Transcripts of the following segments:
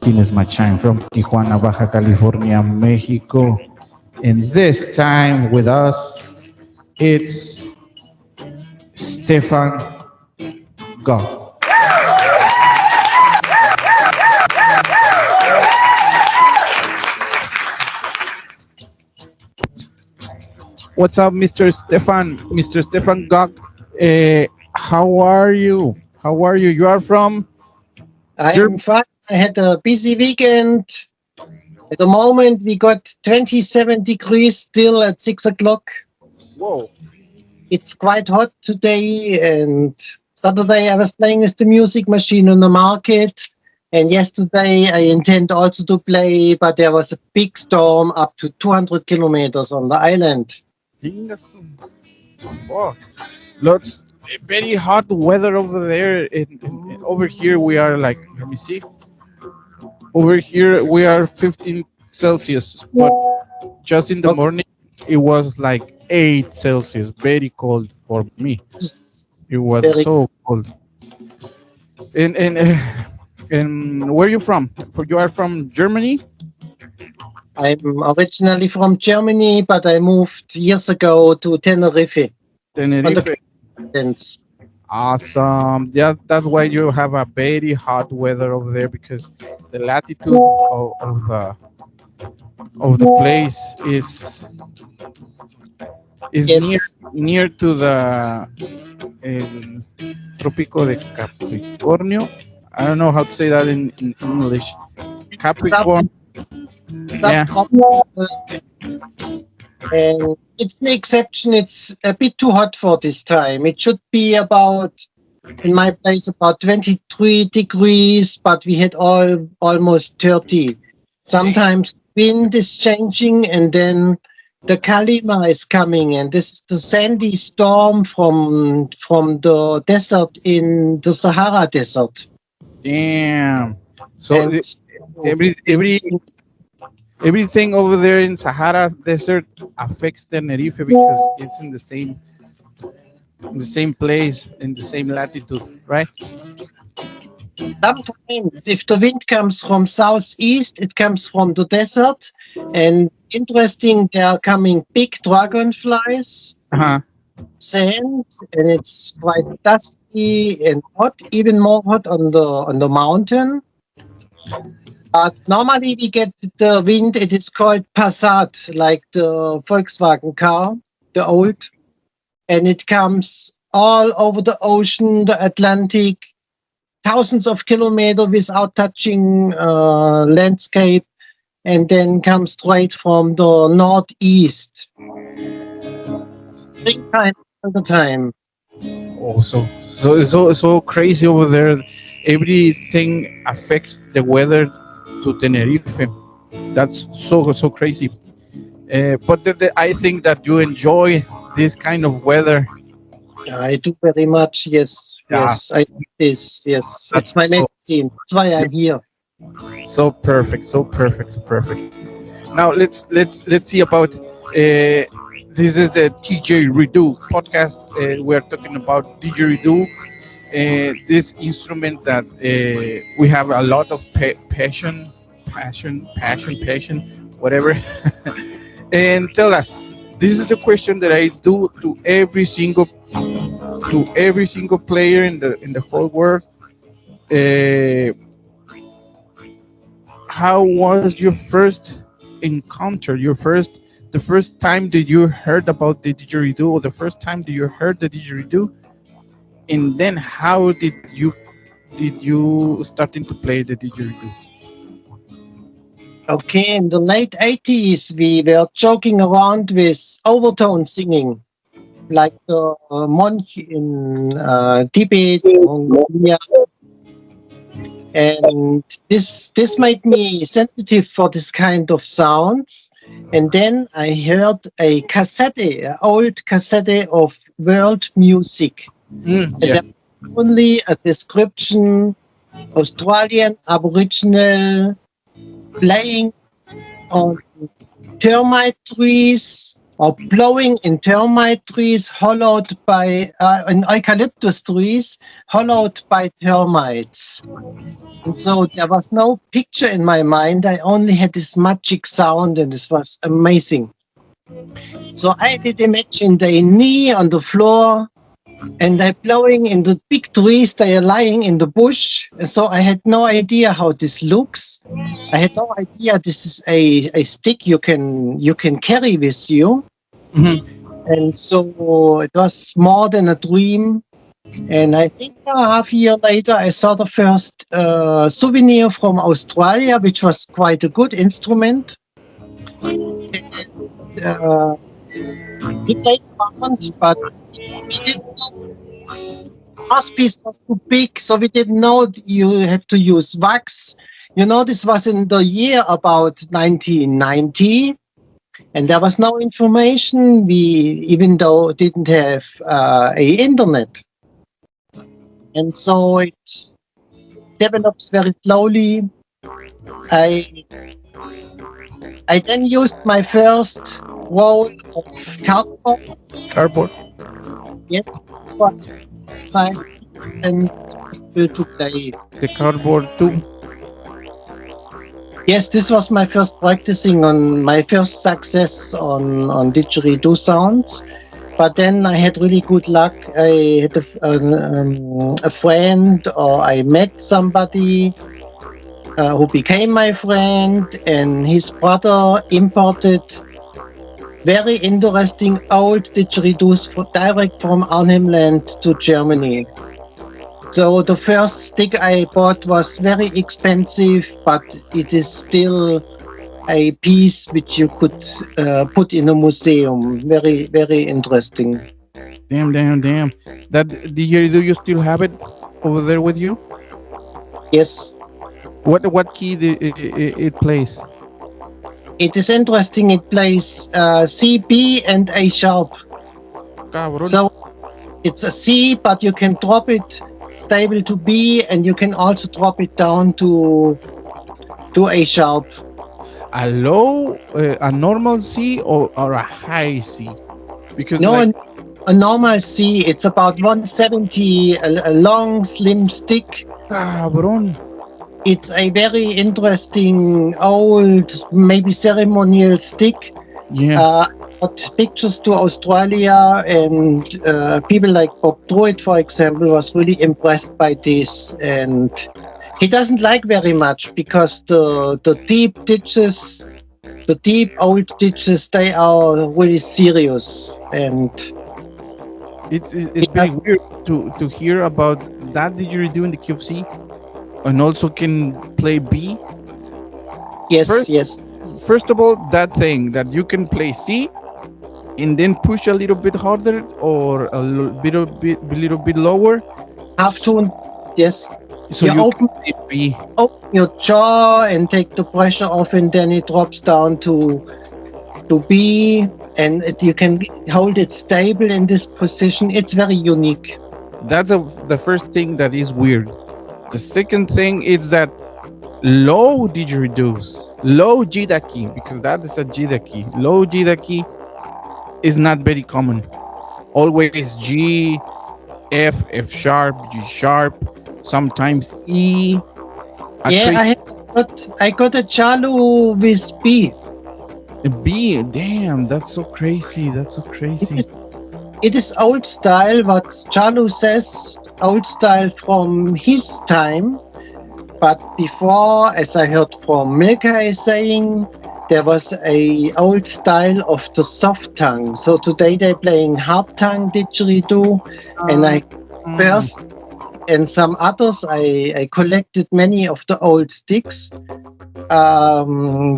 Martinez Machan from Tijuana, Baja California, Mexico. And this time with us, it's Stefan GöG. What's up, Mr. Stefan? Mr. Stefan GöG. How are you? How are you? You are from I'm Germany. fine. I had a busy weekend. At the moment, we got 27 degrees still at 6 o'clock. Whoa. It's quite hot today. And Saturday, I was playing with the music machine on the market. And yesterday, I intend also to play, but there was a big storm up to 200 kilometers on the island. Oh, lots very hot weather over there. Over here we are like, let me see. Over here we are 15 Celsius, but just in the Okay. morning it was like 8 Celsius. Very cold for me. It was Very. so cold. And where are you from? For you are from Germany? I'm originally from Germany, but I moved years ago to Tenerife on the Tenerife. continent. Awesome. Yeah, that's why you have a very hot weather over there because the latitude of the place is Yes. near to the el Trópico de Capricornio. I don't know how to say that in English. It's Capricorn. Yeah. subtropical, and it's an exception. It's a bit too hot for this time. It should be about, in my place, about 23 degrees, but we had almost 30. Sometimes wind is changing, and then the Kalima is coming, and this is the sandy storm from the desert in the Sahara Desert. Damn. So And every everything over there in Sahara Desert affects Tenerife because it's in the same place, in the same latitude, right? sometimes, if the wind comes from southeast, it comes from the desert. And interesting, there are coming big dragonflies, Uh-huh. sand, and it's quite dusty and hot, even more hot on the mountain. But normally we get the wind. It is called Passat, like the Volkswagen car, the old, and it comes all over the ocean, the Atlantic, thousands of kilometers without touching landscape, and then comes straight from the northeast. Springtime all the time. Oh, so crazy over there. Everything affects the weather to Tenerife. That's so crazy. But I think that you enjoy this kind of weather. I do very much. Yes, Yeah, yes, I do this. Yes, that's it's my medicine. That's why I'm here. so perfect, so perfect, so perfect. Now let's see about. This is the Tjridoo podcast. We're talking about Didgeridoo, this instrument that we have a lot of passion, whatever. And tell us, this is the question that I do to every single player in the whole world. Uh, how was your first encounter? The first time that you heard about the didgeridoo, or the first time that you heard the didgeridoo, and then how did you starting to play the didgeridoo? Okay, in the late 80s, we were joking around with overtone singing, like the monk in Tibet, Mongolia. And this made me sensitive for this kind of sounds. And then I heard a cassette, an old cassette of world music. And Yeah. there was only a description, Australian Aboriginal playing on termite trees or blowing in termite trees hollowed by in eucalyptus trees hollowed by termites. And so there was no picture in my mind. I only had this magic sound, and this was amazing. So I did imagine the knee on the floor, and they're blowing in the big trees. They are lying in the bush. So I had no idea how this looks. I had no idea this is a stick you can carry with you. Mhm. And so it was more than a dream. And I think a half year later, I saw the first souvenir from Australia, which was quite a good instrument. And, we played around, but we didn't know last piece was too big, so we didn't know you have to use wax. This was in the year about 1990, and there was no information. We, even though didn't have a internet, and so it develops very slowly. I I then used my first roll of cardboard. Cardboard. Yes, was nice and possible to play. The cardboard too. Yes, this was my first practicing on my first success on didgeridoo sounds. But then I had really good luck. I had a friend, or I met somebody who became my friend, and his brother imported very interesting old didgeridoos direct from Arnhem Land to Germany. So the first stick I bought was very expensive, but it is still a piece which you could put in a museum. Very, very interesting. Damn, damn, damn. That didgeridoo, you still have it over there with you? Yes, What key it plays? it is interesting. It plays C, B, and A sharp. Cabrón. So it's a C, but you can drop it stable to B, and you can also drop it down to A sharp. A low, a normal C or a high C? Because No, like, a normal C. It's about 170, a long, slim stick. cabrón. It's a very interesting old, maybe ceremonial stick. Yeah. Got pictures to Australia, and people like Bob Druitt, for example, was really impressed by this. And he doesn't like very much because the deep ditches, the deep old ditches, they are really serious. And It's very weird to hear about that didgeridoo in the QFC, and also can play B. yes, yes. First of all, that thing that you can play C and then push a little bit harder or a little bit lower. Half tune, yes. So You you open can play B. your jaw and take the pressure off, and then it drops down to B, and you can hold it stable in this position. It's very unique. That's the first thing that is weird. The second thing is that low didgeridoos, low Jida key, because that is a Jida key. Low Jida key is not very common. Always G, F, F sharp, G sharp, sometimes E. Yeah, I got a Chalu with B. B. Damn, that's so crazy. That's so crazy. It is old style, what Chalu says, old style from his time. But before, as I heard from Milka saying, there was a old style of the soft tongue. So today they're playing hard tongue didgeridoo, and I first and some others. I collected many of the old sticks.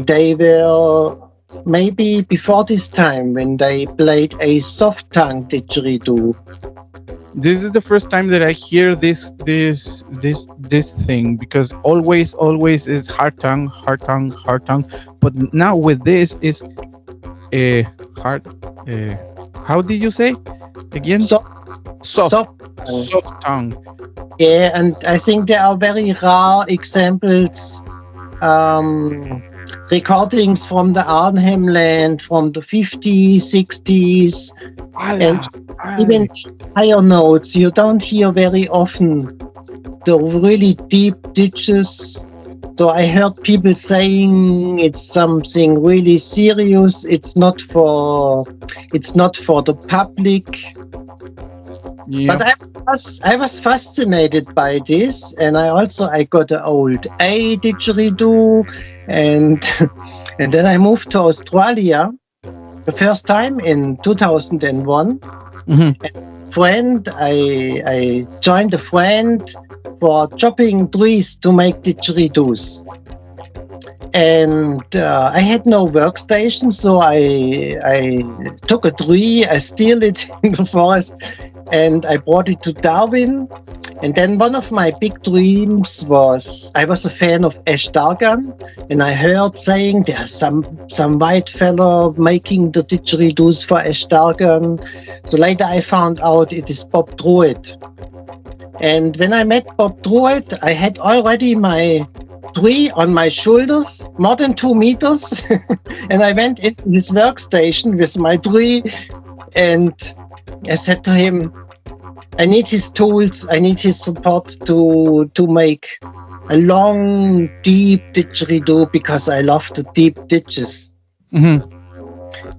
They were maybe before this time when they played a soft tongue didgeridoo. This is the first time that I hear this thing, because always is hard tongue. But now with this is a hard. How did you say again? Soft tongue. Yeah, and I think there are very rare examples, recordings from the Arnhem Land from the 50s, 60s, and even higher notes. You don't hear very often the really deep ditches. So I heard people saying it's something really serious. It's not for the public. Yeah. But I was fascinated by this, and I got an old A didgeridoo, and and then I moved to Australia the first time in 2001. Mm-hmm. Friend, I joined a friend for chopping trees to make didgeridoos. And I had no workstation, so I took a tree, I steal it in the forest, and I brought it to Darwin. And then one of my big dreams was I was a fan of Ash Dargan, and I heard saying there's some white fella making the didgeridoos for Ash Dargan. So later I found out it is Bob Druitt. And when I met Bob Druitt, I had already my tree on my shoulders, more than 2 meters. And I went into his workstation with my tree, and I said to him, I need his tools, I need his support to make a long, deep didgeridoo, because I love the deep ditches. Mm-hmm.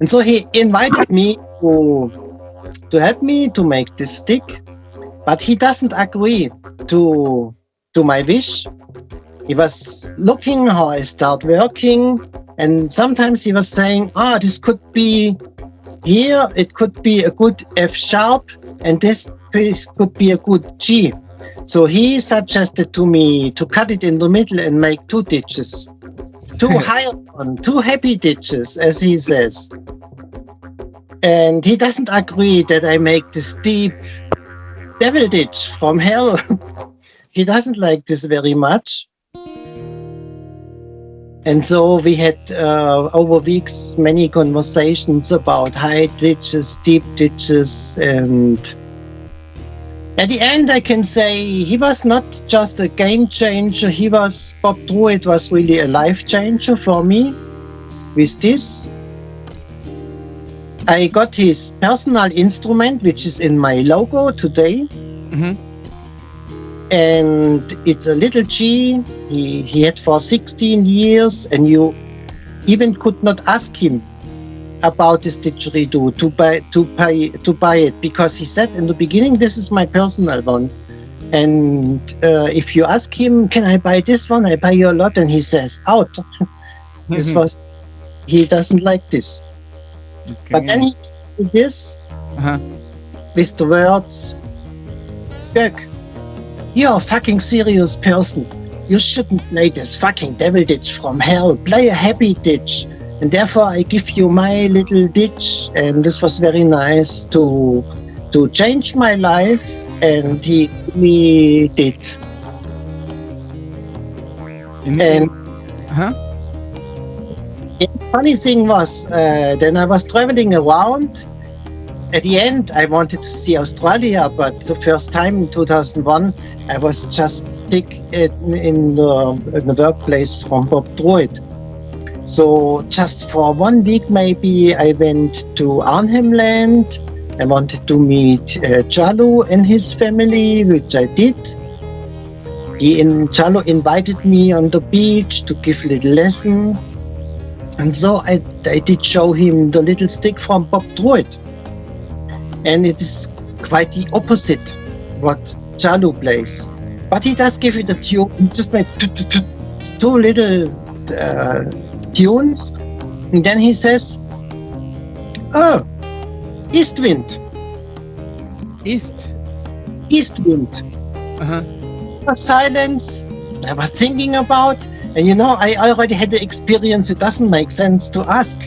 And so he invited me to help me to make this stick, but he doesn't agree to my wish. He was looking how I start working, and sometimes he was saying, this could be here, it could be a good F sharp, and this piece could be a good G. So he suggested to me to cut it in the middle and make 2 ditches. 2 high on, 2 happy ditches, as he says. And he doesn't agree that I make this deep devil ditch from hell. He doesn't like this very much. And so we had over weeks many conversations about high ditches, deep ditches, and at the end I can say he was not just a game changer. Bob Druitt was really a life changer for me with this. I got his personal instrument, which is in my logo today. Mm-hmm. And it's a little G. He had for 16 years, and you even could not ask him about this didgeridoo to buy it, because he said in the beginning, this is my personal one. And if you ask him, can I buy this one? I buy you a lot, and he says, out. He doesn't like this. Okay. But then he did this with the words, GöG, you're a fucking serious person. You shouldn't play this fucking devil ditch from hell. Play a happy ditch. And therefore I give you my little ditch. And this was very nice to change my life. And he really did. And the funny thing was, then I was traveling around. At the end, I wanted to see Australia, but the first time in 2001, I was just stuck in the workplace from Bob Druitt. So just for 1 week, maybe, I went to Arnhem Land. I wanted to meet Jalo and his family, which I did. Jalo invited me on the beach to give a little lesson. And so I did show him the little stick from Bob Druitt. And it is quite the opposite what Jalo plays. But he does give it a tune. He just made 2 little tunes. And then he says, oh, east wind. East wind. Silence. I was thinking about, and I already had the experience. It doesn't make sense to ask.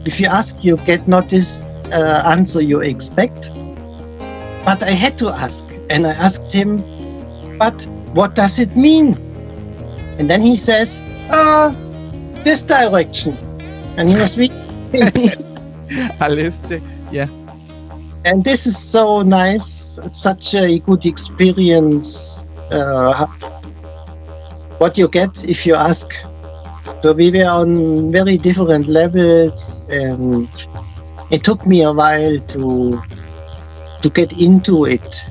If you ask, you get not this answer you expect. But I had to ask, and I asked him, but what does it mean? And then he says, this direction. And he was really yeah. And this is so nice. It's such a good experience. What you get if you ask. So we were on very different levels, and it took me a while to get into it.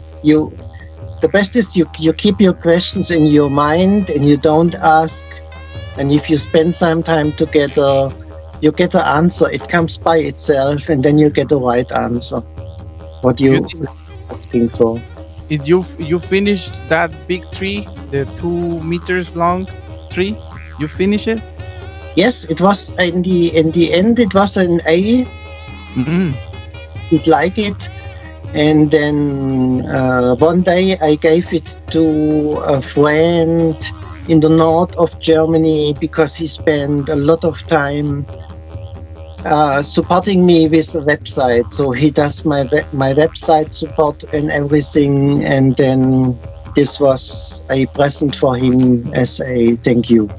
the best is you keep your questions in your mind and you don't ask. And if you spend some time together, you get an answer. It comes by itself, and then you get the right answer. What You you asking for? did you finish that big tree, the 2 meters long tree? You finish it? Yes, it was in the end. It was an A. Mm-hmm. Did like it, and then one day I gave it to a friend in the north of Germany because he spent a lot of time supporting me with the website. So he does my website support and everything. And then this was a present for him as a thank you.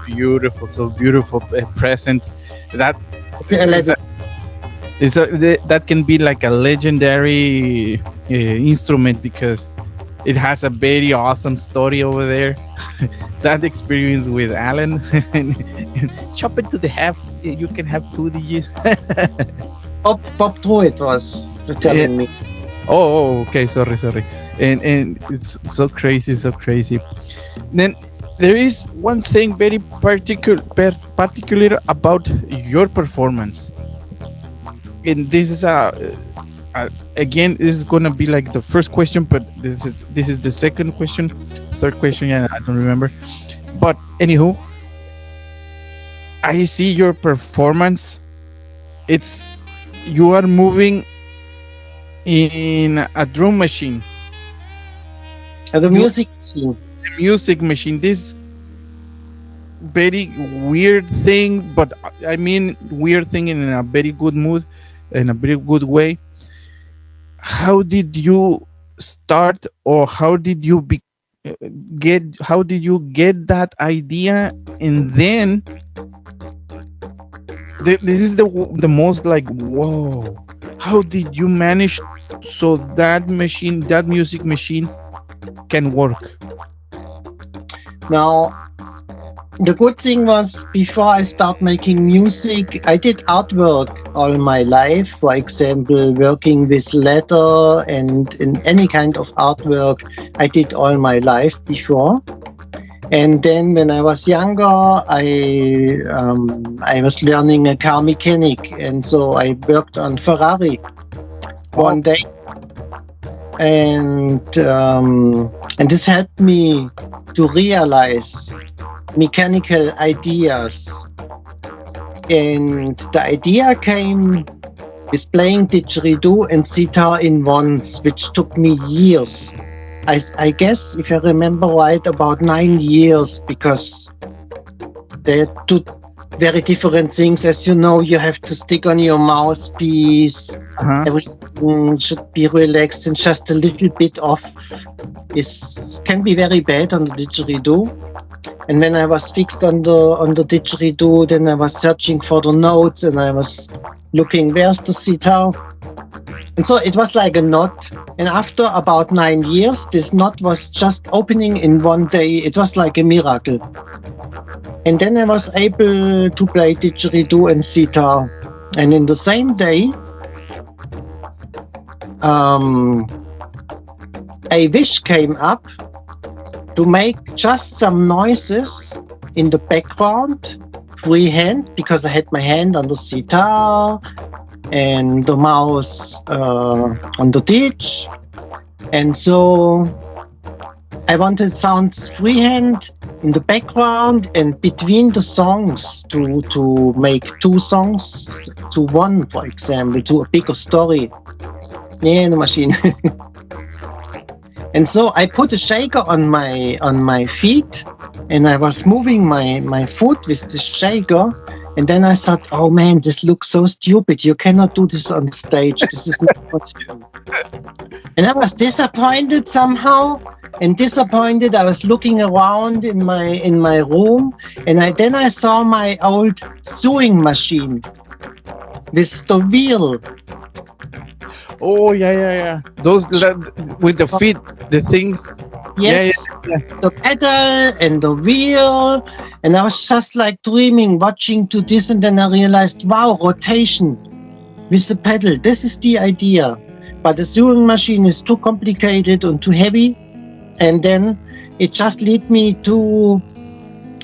Beautiful, so beautiful present. That It's a legend. that can be like a legendary instrument because it has a very awesome story over there. That experience with Alan, and chop it to the half. You can have 2 digits. Pop through it was telling me. Oh, okay. Sorry. And it's so crazy, so crazy. Then there is one thing very particular about your performance, and this is again, this is gonna be like the first question, but this is the second question, third question. Yeah, I don't remember. But anywho, I see your performance. It's you are moving in a drum machine, The music machine. a music machine. This very weird thing, but I mean weird thing in a very good mood, in a very good way. How did you start, or how did you get that idea? And then this is the most like, whoa, how did you manage so that music machine can work? Now, the good thing was before I start making music, I did artwork all my life. For example, working with leather and in any kind of artwork, I did all my life before. And then when I was younger, I was learning a car mechanic, and so I worked on Ferrari one day, and this helped me to realize mechanical ideas. And the idea came with playing Didgeridoo and sitar in once, which took me years. I guess, if I remember right, about 9 years, because they're two very different things. As you know, you have to stick on your mouthpiece. Everything should be relaxed, and just a little bit off can be very bad on the didgeridoo. And when I was fixed on the didgeridoo, then I was searching for the notes, and I was looking, where's the sitar? And so it was like a knot. And after about 9 years, this knot was just opening in one day. It was like a miracle. And then I was able to play didgeridoo and sitar. And in the same day, a wish came up to make just some noises in the background, freehand, because I had my hand on the sitar and the mouse on the ditch. And so I wanted sounds freehand in the background and between the songs to make 2 songs to one, for example, to a bigger story. Yeah, the machine. And so I put a shaker on my feet, and I was moving my foot with the shaker. And then I thought, oh man, this looks so stupid. You cannot do this on stage. This is not possible. And I was disappointed somehow. And disappointed, I was looking around in my room, and then I saw my old sewing machine with the wheel. Oh yeah. Those with the feet, the thing. Yes, Yeah. the pedal and the wheel. And I was just like dreaming, watching to this, and then I realized, wow, rotation with the pedal. This is the idea. But the sewing machine is too complicated and too heavy. And then it just led me to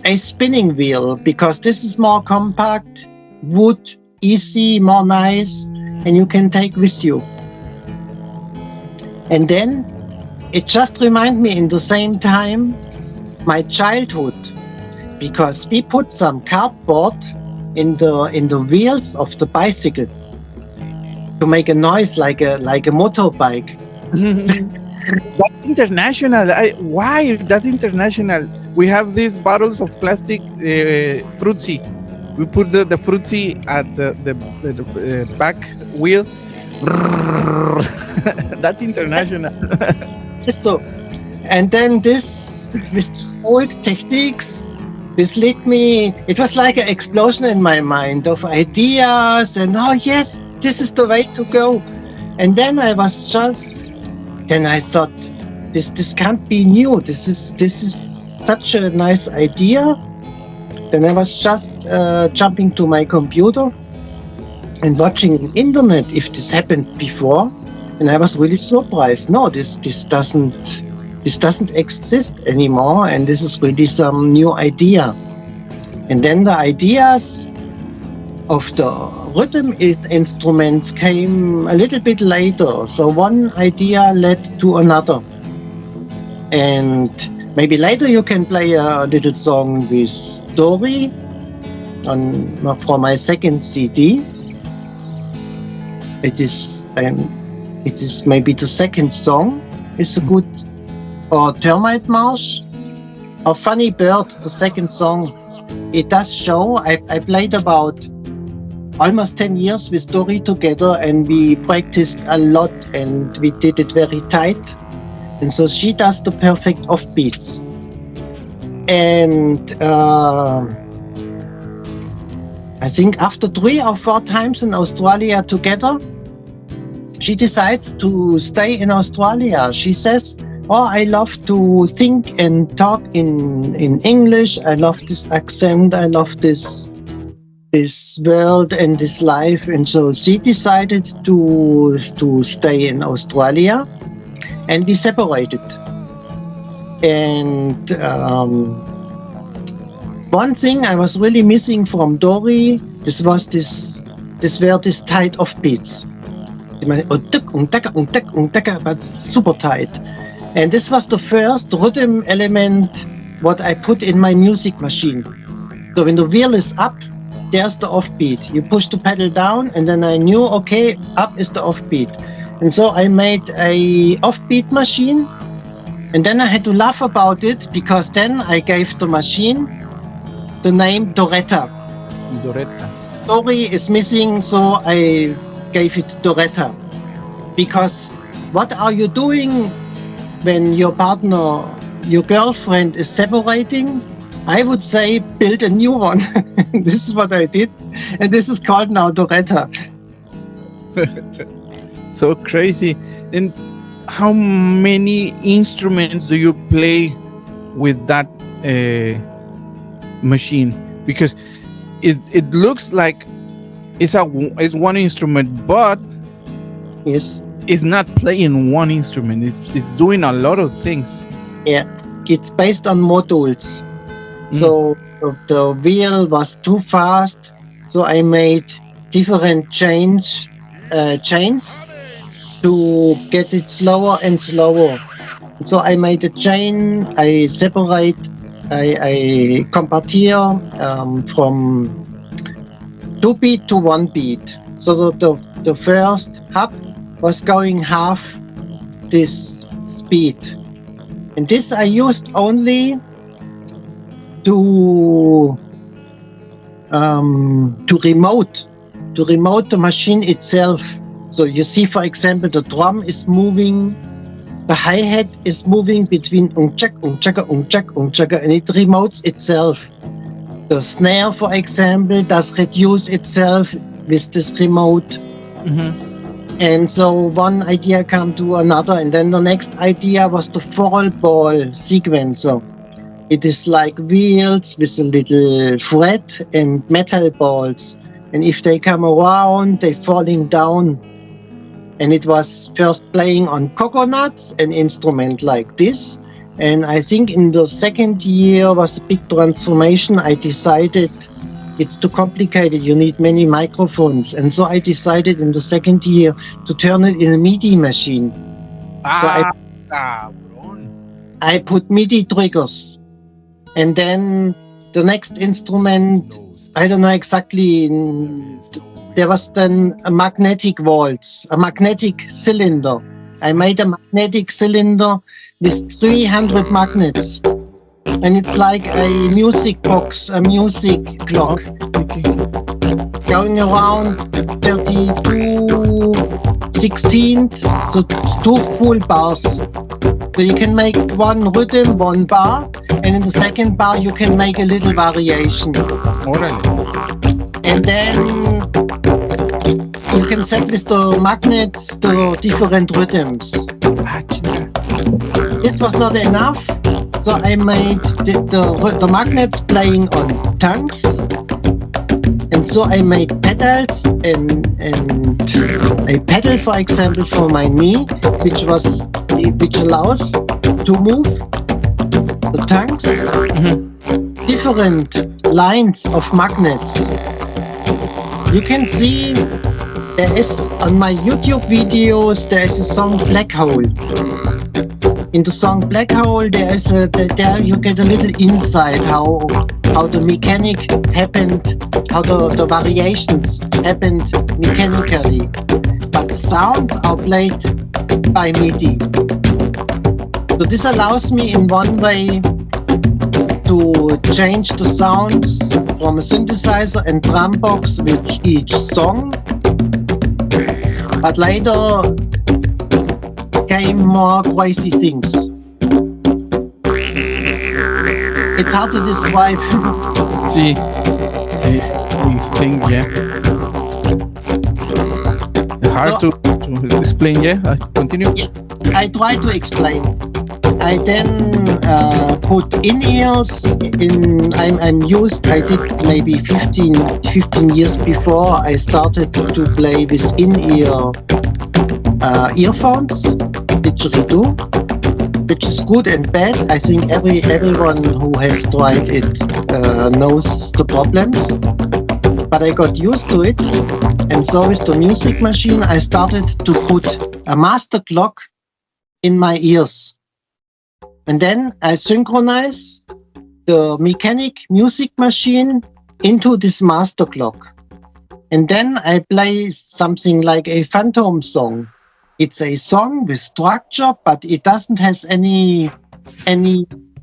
a spinning wheel, because this is more compact, wood, easy, more nice, and you can take with you. And then it just reminds me in the same time my childhood, because we put some cardboard in the wheels of the bicycle to make a noise like a motorbike. That's international. Why? That's international. We have these bottles of plastic fruitsy. We put the fruitsy at the back wheel. That's international. So, and then this, with these old techniques, this led me, it was like an explosion in my mind of ideas, and oh yes, this is the way to go. And then I thought, this can't be new. This is such a nice idea. Then I was just jumping to my computer and watching internet if this happened before, and I was really surprised. No, this doesn't exist anymore, and this is really some new idea. And then the ideas of the rhythm instruments came a little bit later. So one idea led to another, and maybe later you can play a little song with Dory for my second CD. It is maybe the second song is a good, or Termite Marsh, or Funny Bird, the second song. It does show. I played about almost 10 years with Dory together, and we practiced a lot, and we did it very tight. And so she does the perfect offbeats. And I think after 3 or 4 times in Australia together, she decides to stay in Australia. She says, oh, I love to think and talk in English. I love this accent. I love this world and this life. And so she decided to stay in Australia, and we separated. And one thing I was really missing from Dory, this were these tight offbeats. But super tight. And this was the first rhythm element what I put in my music machine. So when the wheel is up, there's the offbeat. You push the pedal down, and then I knew, okay, up is the offbeat. And so I made a offbeat machine, and then I had to laugh about it, because then I gave the machine the name Doretta. Story is missing, so I gave it Doretta. Because what are you doing when your partner, your girlfriend is separating? I would say build a new one. This is what I did, and this is called now Doretta. So crazy. And how many instruments do you play with that machine? Because it looks like it's one instrument, but yes, it's not playing one instrument. It's doing a lot of things. Yeah, it's based on modules. So the wheel was too fast, so I made different chains to get it slower and slower. So I made a chain, I converter from 2 beat to 1 beat. So the first hub was going half this speed. And this I used only to remote the machine itself. So you see, for example, the drum is moving, the hi-hat is moving between ung-chak, ung-chaka, ung-chak, ung-chaka, and it remotes itself. The snare, for example, does reduce itself with this remote. Mm-hmm. And so one idea came to another, and then the next idea was the fall ball sequencer. It is like wheels with a little fret and metal balls. And if they come around, they're falling down. And it was first playing on coconuts, an instrument like this. And I think in the second year was a big transformation. I decided it's too complicated. You need many microphones. And so I decided in the second year to turn it in a MIDI machine. So Cabrón. I put MIDI triggers. And then the next instrument, I don't know exactly, there was then a magnetic waltz, a magnetic cylinder. I made a magnetic cylinder with 300 magnets. And it's like a music box, a music clock. Okay. Going around 32 16th, so 2 full bars. So you can make one rhythm, 1 bar, and in the second bar you can make a little variation. Órale. And then you can set with the magnets the different rhythms. Chinga. This was not enough, so I made the magnets playing on tongues. And so I made pedals and a pedal, for example, for my knee, which allows to move the tongues. Different lines of magnets. You can see there is on my YouTube videos there is a song Black Hole. In the song Black Hole there you get a little insight how the mechanic happened, how the variations happened mechanically. But the sounds are played by MIDI. So this allows me in one way to change the sounds from a synthesizer and drum box with each song. But later came more crazy things. It's hard to describe. See, I think, yeah. Hard to explain, yeah. Continue. Yeah, I try to explain. I then put in-ears in. I did maybe 15 years before I started to play with in-ear earphones, Didgeridoo, which is good and bad. I think everyone who has tried it knows the problems. But I got used to it, and so with the music machine, I started to put a master clock in my ears. And then I synchronize the mechanic music machine into this master clock. And then I play something like a phantom song. It's a song with structure, but it doesn't has any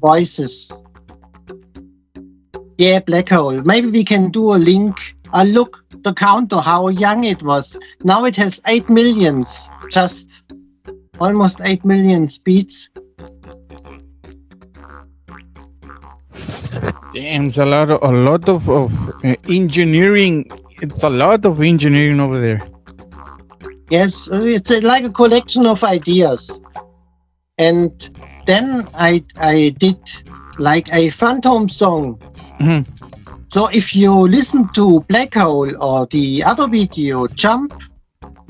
voices. Yeah, Black Hole. Maybe we can do a link. I'll look the counter, how young it was. Now it has 8 millions, just almost 8 million beats. Damn, it's a lot of engineering. It's a lot of engineering over there. Yes, it's like a collection of ideas. And then I did like a phantom song. Mm-hmm. So if you listen to Black Hole or the other video, Jump,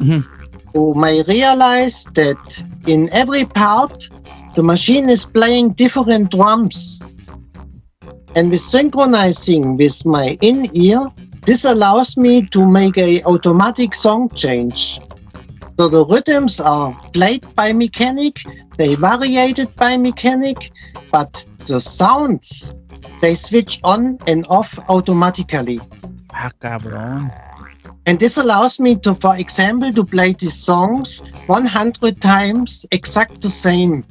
you may realize that in every part, the machine is playing different drums. And with synchronizing with my in-ear, this allows me to make a automatic song change. So the rhythms are played by mechanic, they variated by mechanic, but the sounds, they switch on and off automatically. Ah, cabrón. And this allows me to, for example, to play these songs 100 times exact the same.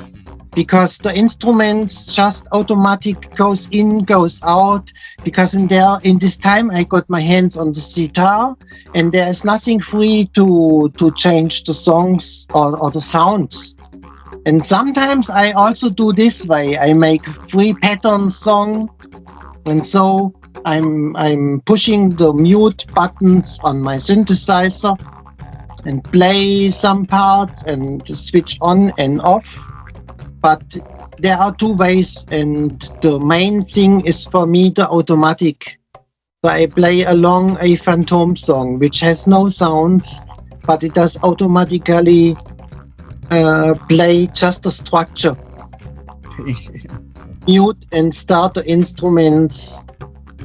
Because the instruments just automatic goes in, goes out. Because in this time I got my hands on the sitar, and there is nothing free to change the songs or the sounds. And sometimes I also do this way. I make free pattern song, and so I'm pushing the mute buttons on my synthesizer and play some parts and switch on and off. But there are 2 ways, and the main thing is for me the automatic. So I play along a phantom song which has no sounds, but it does automatically play just the structure. mute and start the instruments.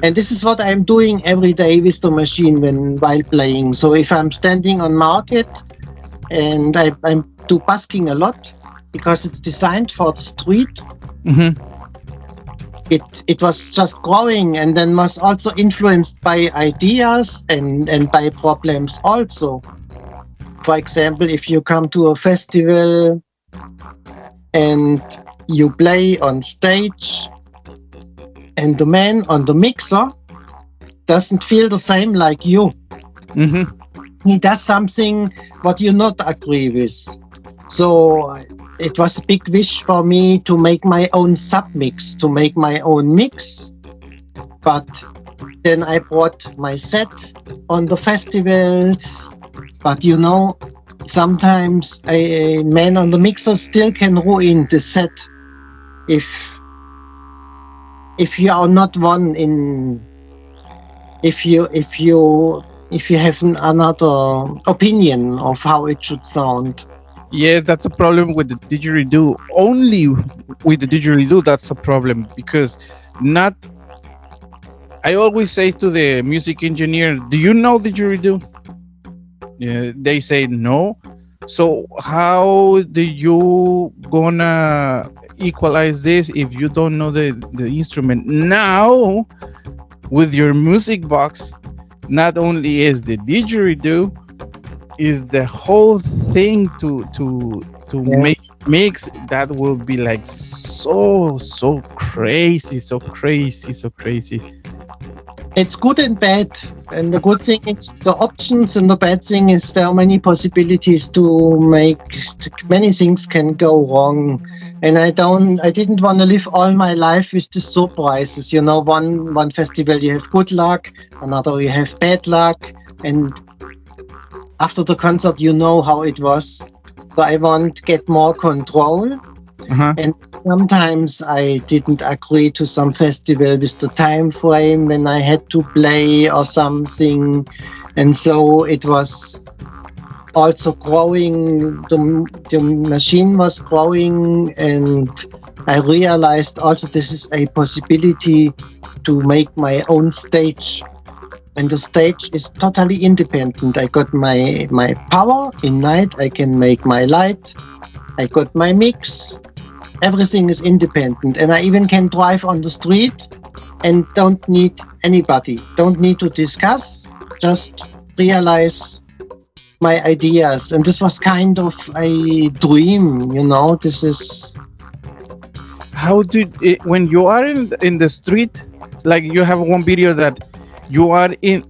And this is what I'm doing every day with the machine while playing. So if I'm standing on market and I'm do busking a lot because it's designed for the street, Mhm. it was just growing and then was also influenced by ideas and by problems also. For example, if you come to a festival and you play on stage and the man on the mixer doesn't feel the same like you. Mhm. He does something what you not agree with. So it was a big wish for me to make my own submix, to make my own mix. But then I brought my set on the festivals. But sometimes a man on the mixer still can ruin the set if you are not one in if you have another opinion of how it should sound. Yes, that's a problem with the didgeridoo. Only with the didgeridoo, that's a problem because not. I always say to the music engineer, "Do you know didgeridoo?" Yeah, they say no. So how do you gonna equalize this if you don't know the instrument? Now with your music box, not only is the didgeridoo, is the whole thing to Yeah. make mix that will be like so crazy, so crazy, so crazy. It's good and bad. And the good thing is the options, and the bad thing is there are many possibilities to make. Many things can go wrong. And I didn't want to live all my life with the surprises. One festival you have good luck, another you have bad luck, and after the concert you know how it was. So I want to get more control. Uh-huh. And sometimes I didn't agree to some festival with the time frame when I had to play or something. And so it was also growing. The machine was growing, and I realized also this is a possibility to make my own stage. And the stage is totally independent. I got my power in night. I can make my light. I got my mix. Everything is independent, and I even can drive on the street and don't need anybody, don't need to discuss, just realize my ideas. And this was kind of a dream. This is How did it, when you are in the street, like you have one video that you are in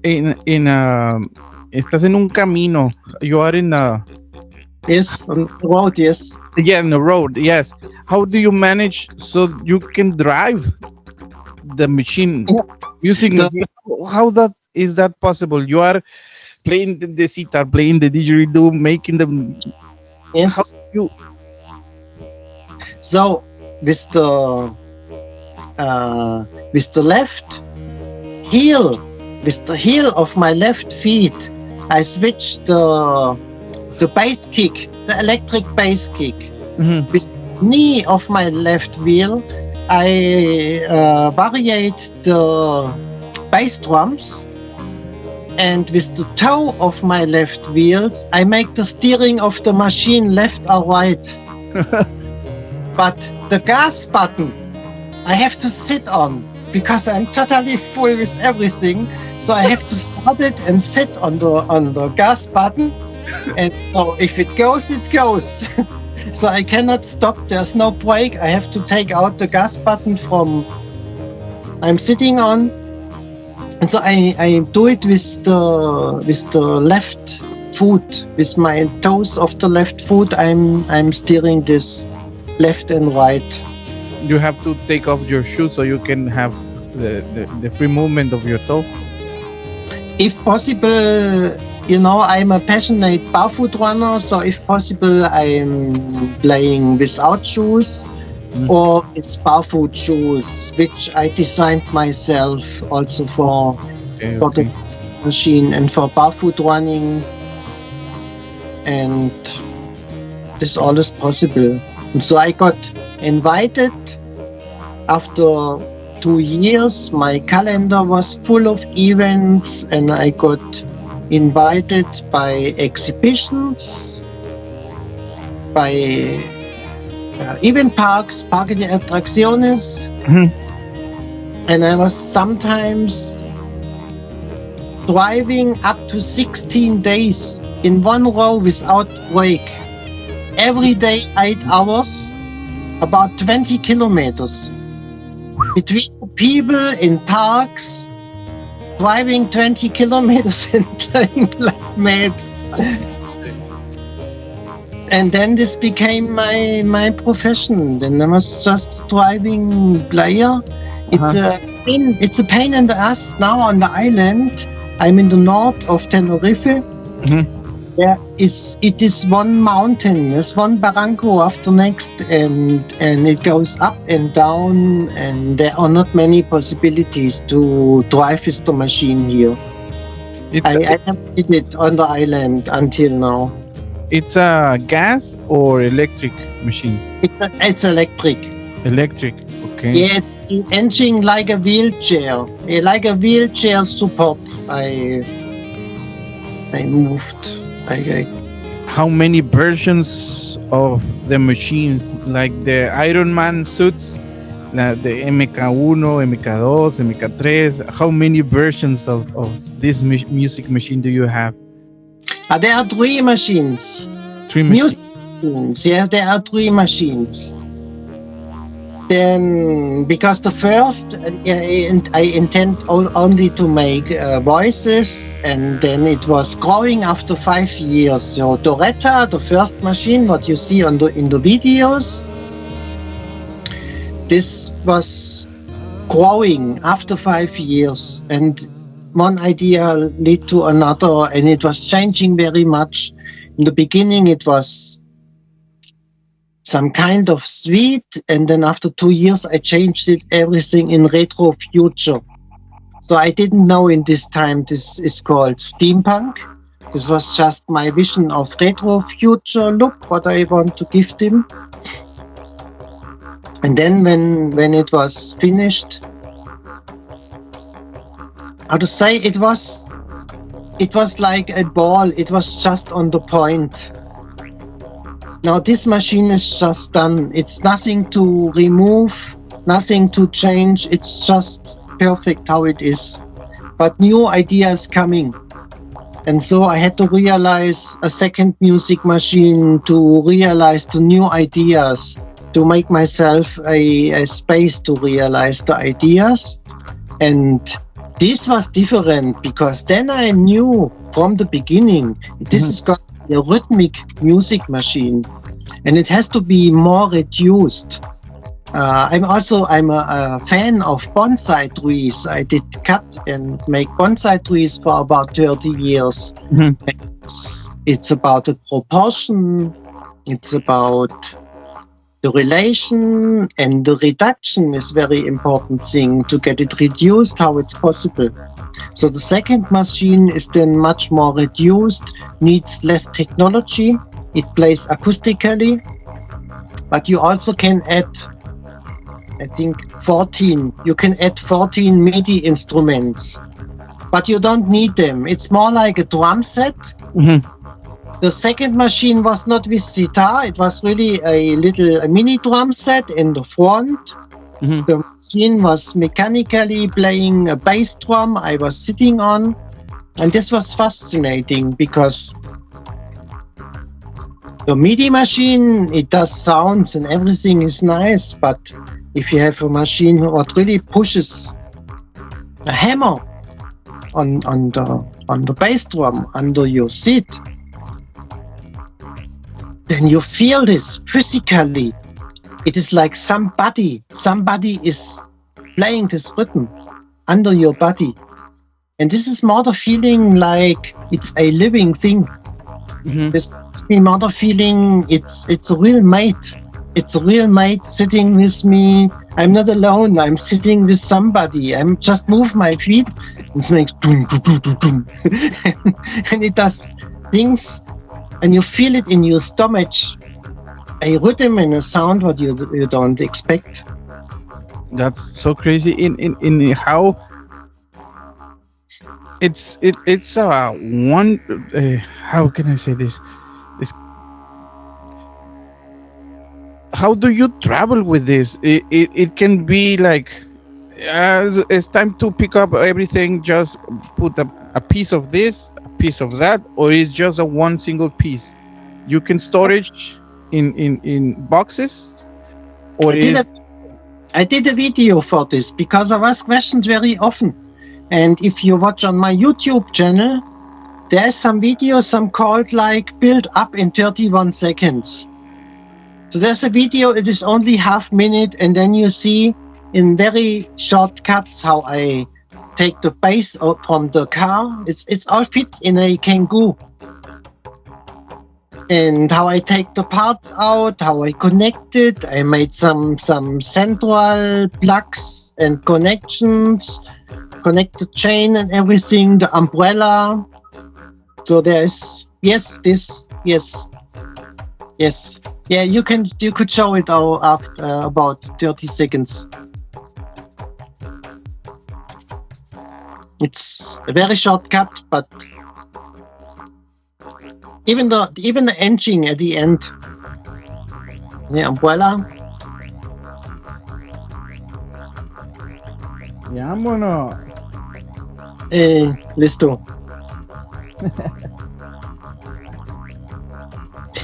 estás en un camino, you are in a yes, on the road, yes. yeah, in the road, yes. How do you manage so you can drive the machine Yeah. using The- how that is that possible? You are playing the sitar, playing the didgeridoo, making the how yes. you So with the left heel, with the heel of my left feet, I switched the bass kick, the electric bass kick. Mhm. With the knee of my left wheel, I variate the bass drums, and with the toe of my left wheels, I make the steering of the machine left or right. But the gas button, I have to sit on because I'm totally full with everything. So I have to start it and sit on the gas button. And so if it goes, it goes. So I cannot stop. There's no brake. I have to take out the gas button from I'm sitting on. And so I do it with the left foot. With my toes of the left foot, I'm steering this left and right. you have to take off your shoes so you can have the free movement of your toe. If possible, I'm a passionate barefoot runner, so if possible, I'm playing without shoes or with barefoot shoes, which I designed myself also for Okay. the machine and for barefoot running, and this all is possible. And so I got invited. After 2 years, my calendar was full of events, and I got invited by exhibitions, by event parks, Parque de Atracciones, and I was sometimes driving up to 16 days in one row without break. Every day, 8 hours, about 20 kilometers. Between people in parks, driving 20 kilometers and playing like mad. And then this became my profession. Then I was just driving player. It's a pain in the ass now on the island. I'm in the north of Tenerife. It is one mountain. There's one barranco after next, and it goes up and down, and there are not many possibilities to drive with the machine here. I never did it on the island until now. It's a gas or electric machine? It's electric. Electric, okay. Yeah, it's engine like a wheelchair. Like a wheelchair support. I moved. How many versions of the machine, like the Iron Man suits, the MK1, MK2, MK3, how many versions of this music machine do you have? There are 3 machines. 3 music machines. Yes, there are 3 machines. Then, because the first, I intend only to make voices, and then it was growing after 5 years. So Doretta, the first machine, what you see in the videos, this was growing after 5 years, and one idea led to another, and it was changing very much. In the beginning, it was some kind of suite, and then after 2 years, I changed it everything in retro future. So I didn't know in this time this is called steampunk. This was just my vision of retro future look, what I want to give them. And then when it was finished, how to say, it was like a ball. It was just on the point. Now this machine is just done. It's nothing to remove, nothing to change. It's just perfect how it is. But new ideas coming. And so I had to realize a second music machine to realize the new ideas, to make myself a space to realize the ideas. And this was different because then I knew from the beginning, this is got a rhythmic music machine, and it has to be more reduced. I'm a fan of bonsai trees. I did cut and make bonsai trees for about 30 years. It's about the proportion, it's about the relation, and the reduction is very important thing to get it reduced how it's possible. So the second machine is then much more reduced, needs less technology. It plays acoustically, but you also can add, I think, 14. You can add 14 MIDI instruments, but you don't need them. It's more like a drum set. The second machine was not with sitar. It was really a mini drum set in the front. The machine was mechanically playing a bass drum I was sitting on. And this was fascinating because the MIDI machine, it does sounds and everything is nice. But if you have a machine that really pushes a hammer on the bass drum under your seat, then you feel this physically. It is like somebody is playing this rhythm under your body. And this is more the feeling like it's a living thing. This is more the feeling it's a real mate. It's a real mate sitting with me. I'm not alone. I'm sitting with somebody. I'm just move my feet. It makes boom, boom, boom, boom, boom. And it does things, and you feel it in your stomach. a rhythm and a sound what you don't expect. That's so crazy in how it's one how can I say this? It's, how do you travel with this? It can be like as it's time to pick up everything, just put a piece of this, a piece of that, or it's just a one single piece. You can storage in boxes, or I did a is I did a video for this because I was questioned very often. And if you watch on my YouTube channel, there's some videos, some called like build up in 31 seconds. So there's a video, it is only half minute, and then you see in very short cuts how I take the bass out from the car. It's all fits in a Kangoo. And how I take the parts out, how I connect it. I made some central plugs and connections, connect the chain and everything, the umbrella. So there's yes. Yeah, you could show it all after about 30 seconds. It's a very short cut, but even the engine at the end, the umbrella. Vámonos. Listo.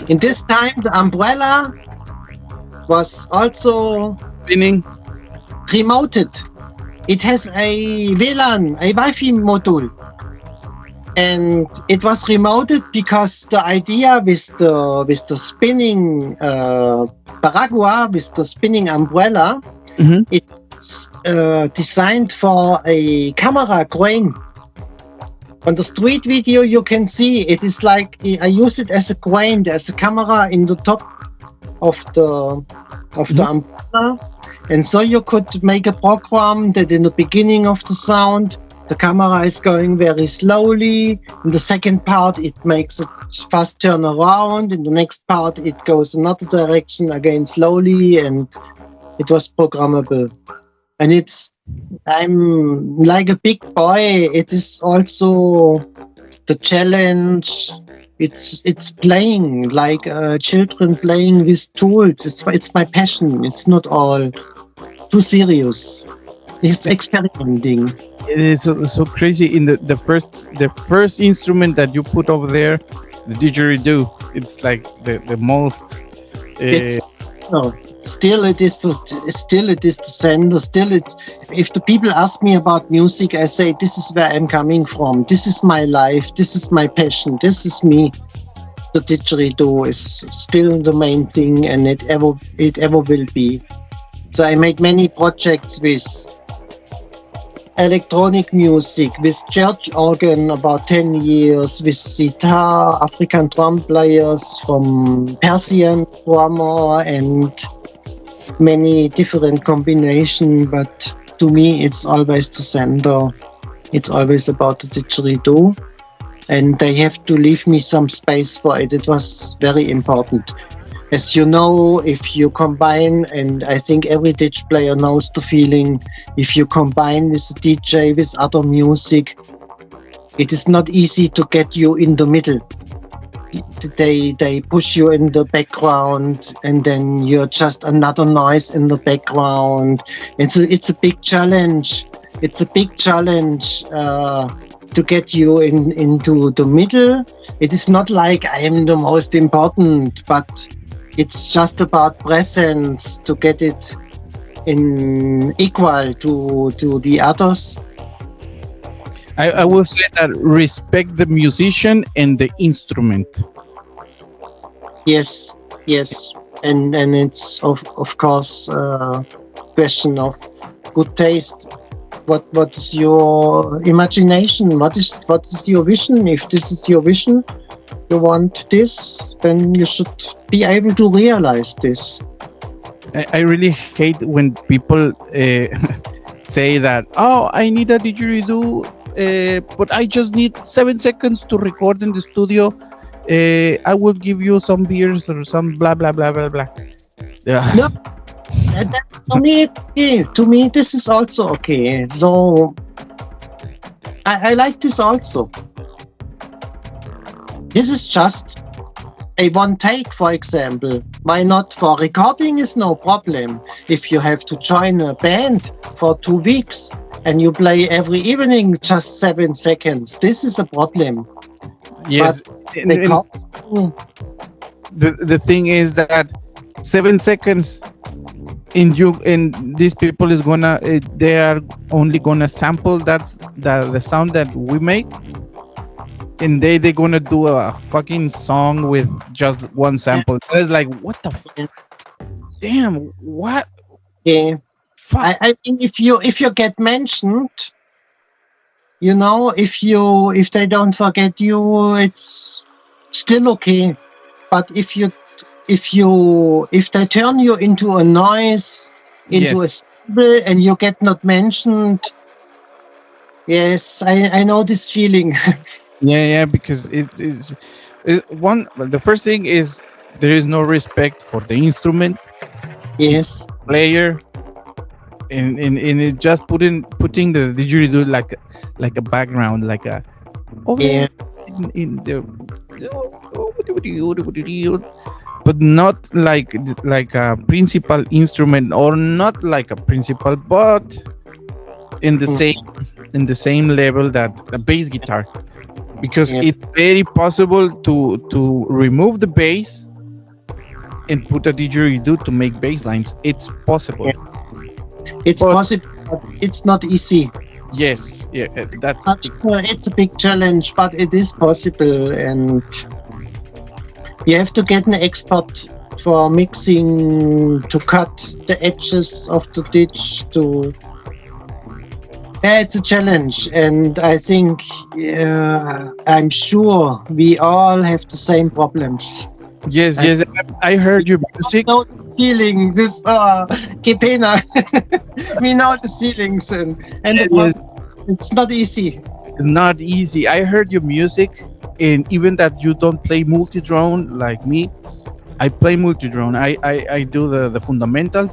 In this time, the umbrella was also Spinning. remoted. It has a WLAN, a Wi-Fi module. And it was remoted because the idea with the spinning Paragua, with the spinning umbrella, Mhm. it's designed for a camera crane. On the street video, you can see it is like I use it as a crane. There's a camera in the top of the umbrella, and so you could make a program that in the beginning of the sound, the camera is going very slowly. In the second part, it makes a fast turn around. In the next part, it goes another direction again slowly, and it was programmable. And I'm like a big boy. It is also the challenge. It's playing like children playing with tools. It's my passion. It's not all too serious. It's experimenting. It is so crazy. In the first instrument that you put over there, the didgeridoo. It's like the most. It's no. Still, it is the sender. Still, it's if the people ask me about music, I say this is where I'm coming from. This is my life. This is my passion. This is me. The didgeridoo is still the main thing, and it ever will be. So I made many projects with electronic music, with church organ about 10 years, with sitar, African drum players from Persian drummer, and many different combinations. But to me, it's always the sender. It's always about the didgeridoo. And they have to leave me some space for it. It was very important. As you know, if you combine, and I think every Didge player knows the feeling, if you combine with the DJ, with other music, it is not easy to get you in the middle. They push you in the background, and then you're just another noise in the background. It's a big challenge. It's a big challenge to get you into the middle. It is not like I am the most important, but it's just about presence to get it in equal to the others. I will say that respect the musician and the instrument. Yes, and it's of course a question of good taste. What is your imagination? What is your vision? If this is your vision, you want this, then you should be able to realize this. I really hate when people say that, oh, I need a didgeridoo, but I just need 7 seconds to record in the studio. I will give you some beers or some blah blah blah blah blah. Yeah. No, that, to me it's okay. To me, this is also okay. So I like this also. This is just a one take, for example. Why not? For recording is no problem. If you have to join a band for 2 weeks and you play every evening just 7 seconds, this is a problem. Yes. But And recording, the thing is that 7 seconds in you and these people is gonna they are only gonna sample that's the sound that we make, and they're gonna do a fucking song with just one sample. So it's like, what the damn, what yeah. fuck. I mean, if you get mentioned, if they don't forget you, it's still okay. But if they turn you into a noise, into a Yes. symbol, and you get not mentioned, yes, I know this feeling. Yeah, because one, the first thing is there is no respect for the instrument Yes, player, and it just putting the didgeridoo like a background, like a yeah, over in the, but not like a principal instrument, or not like a principal, but in the mm, same in the same level that a bass guitar, because yes, it's very possible to remove the bass and put a didgeridoo to make bass lines. It's possible, yeah. It's but possible, but it's not easy. yes, yeah, that's It's a big challenge, but it is possible, and you have to get an expert for mixing, to cut the edges of the ditch. Yeah, it's a challenge, and I think, yeah, I'm sure we all have the same problems. yes, I yes. I heard your music. know the feeling. This Kipena, we know these feelings, and Yes, it's not easy. it's not easy. I heard your music, and even that you don't play multi-drone like me, I play multi-drone. I do the fundamental,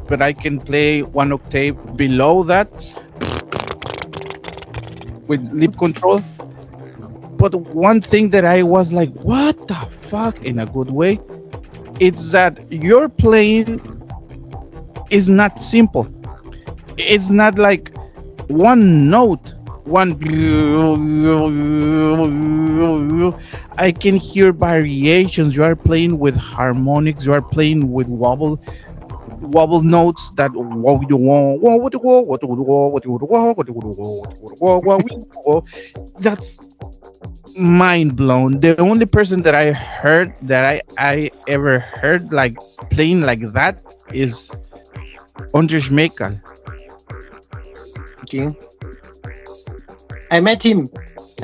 but I can play one octave below that with lip control. But one thing that I was like, what the fuck, in a good way, it's that your playing is not simple. It's not like one note, one. I can hear variations. You are playing with harmonics. You are playing with wobble notes that that's mind blown. The only person that I heard that I ever heard like playing like that is Andrzej Mekal. Okay. I met him.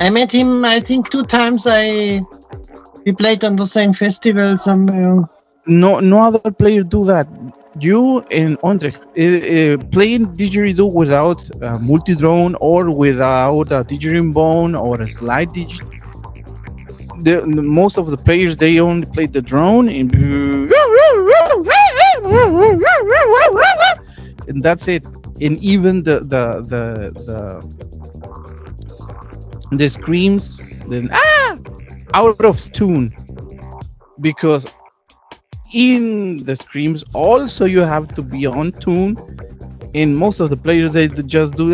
I think 2 times. We played on the same festival somewhere. No other player do that. You and Andre playing didgeridoo without a multi-drone or without a didgeridoo or a slide most of the players, they only play the drone and that's it. And even the screams, then out of tune, because in the screams also you have to be on tune, and most of the players, they just do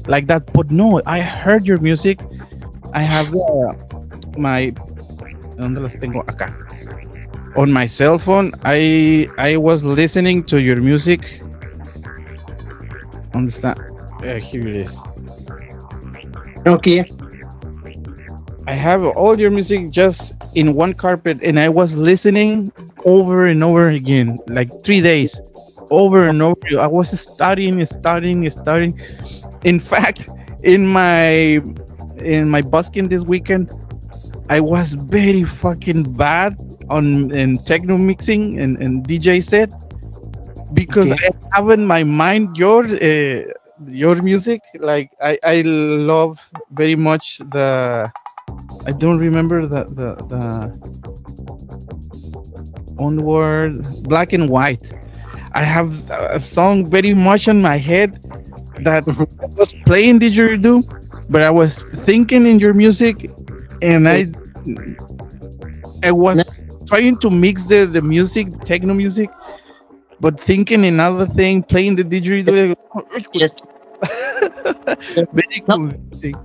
like that. But no, I heard your music. I have my ¿dónde las tengo? Acá. On my cell phone, I was listening to your music. Understand? Here it is. Okay. I have all your music just in one carpet, and I was listening over and over again, like 3 days, over and over. I was studying. In fact, in my busking this weekend, I was very fucking bad on in techno mixing and DJ set, because Okay. I have in my mind your music. Like I love very much I don't remember the onward black and white. I have a song very much on my head that I was playing didgeridoo, but I was thinking in your music, and I was trying to mix the music, the techno music, but thinking another thing, playing the didgeridoo. Yes. Very No, confusing.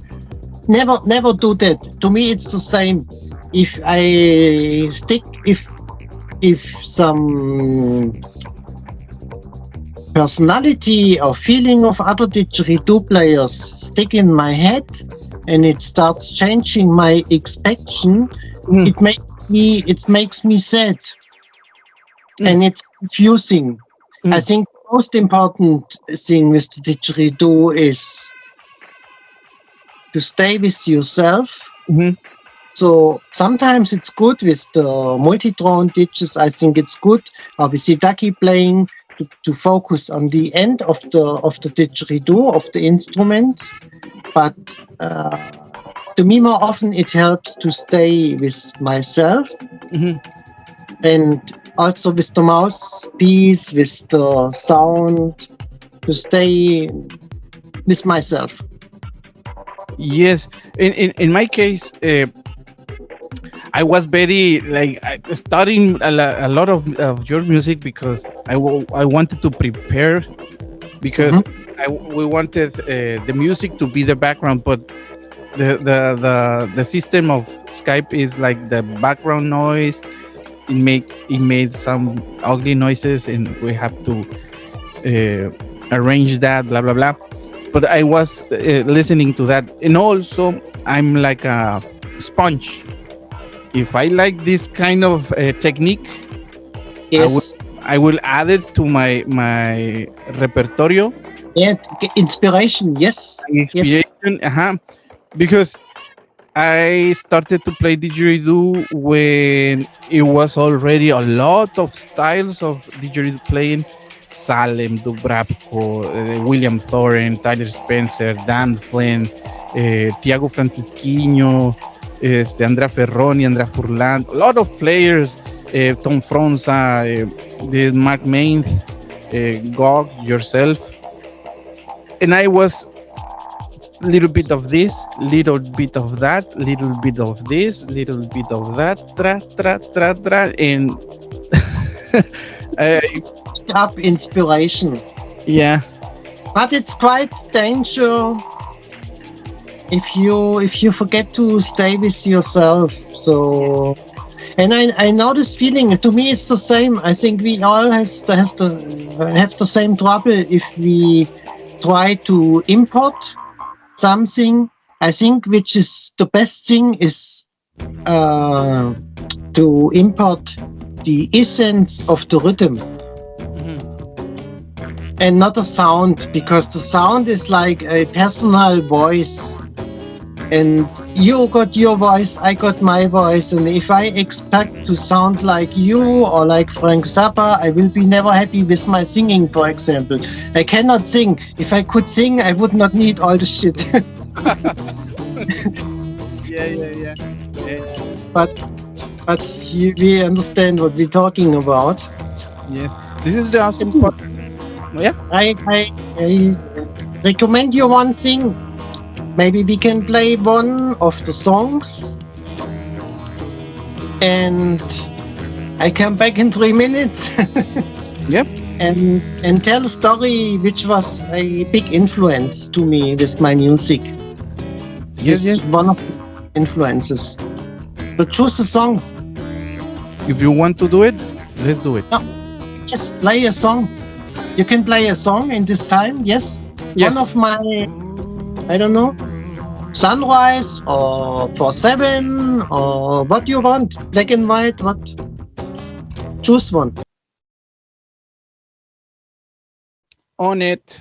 never do that. To me, it's the same. If I stick, if some personality or feeling of other didgeridoo players stick in my head, and it starts changing my expectation, Mm. it makes me sad, Mm. and it's confusing. I Mm. think the most important thing with the didgeridoo is to stay with yourself. Mhm. So sometimes it's good with the multi-drone ditches. I think it's good, or with Hidaki playing, to focus on the end of the didgeridoo, of the instruments. But to me, more often it helps to stay with myself, Mhm. and also with the mouthpiece, with the sound, to stay with myself. Yes, in my case, I was very like studying a lot of your music because I wanted to prepare Mhm. because we wanted the music to be the background, but the system of Skype is like the background noise. It made some ugly noises, and we have to arrange that, blah blah blah. But I was listening to that, and also I'm like a sponge. If I like this kind of technique, I will Yes. I will add it to my repertorio, Yeah. Inspiration. Yes. my Yes. inspiration. Because I started to play didgeridoo when it was already a lot of styles of didgeridoo playing. Salem, Dubrapco, William Thoren, Tyler Spencer, Dan Flynn, Tiago Francisquinho, Andrea Ferroni, Andrea Furlan, a lot of players, Tom Fronza, the Mark Main, GOG, yourself. And I was little bit of this, little bit of that, little bit of this, little bit of that, tra tra tra tra, and I, Up inspiration. yeah, But it's quite danger if you forget to stay with yourself. So, and I know this feeling. To me, it's the same. I think we all have the same trouble if we try to import something. I think which is the best thing is uh, to import the essence of the rhythm and not a sound, because the sound is like a personal voice, and you got your voice, I got my voice, and if I expect to sound like you or like Frank Zappa, I will be never happy with my singing. For example, I cannot sing. If I could sing, I would not need all the shit. yeah. but we understand what we're talking about. Yes, this is the awesome Listen, part. Yeah, I recommend you one thing. Maybe we can play one of the songs, and I come back in 3 minutes yeah, and tell a story which was a big influence to me with my music. yes, It's yes. one of the influences. So choose a song. If you want to do it, let's do it. No, yes, play a song. You can play a song in this time. Yes, Yes, one of my, I don't know, Sunrise or 4/7 or what you want, black and white. What? Choose one. on it.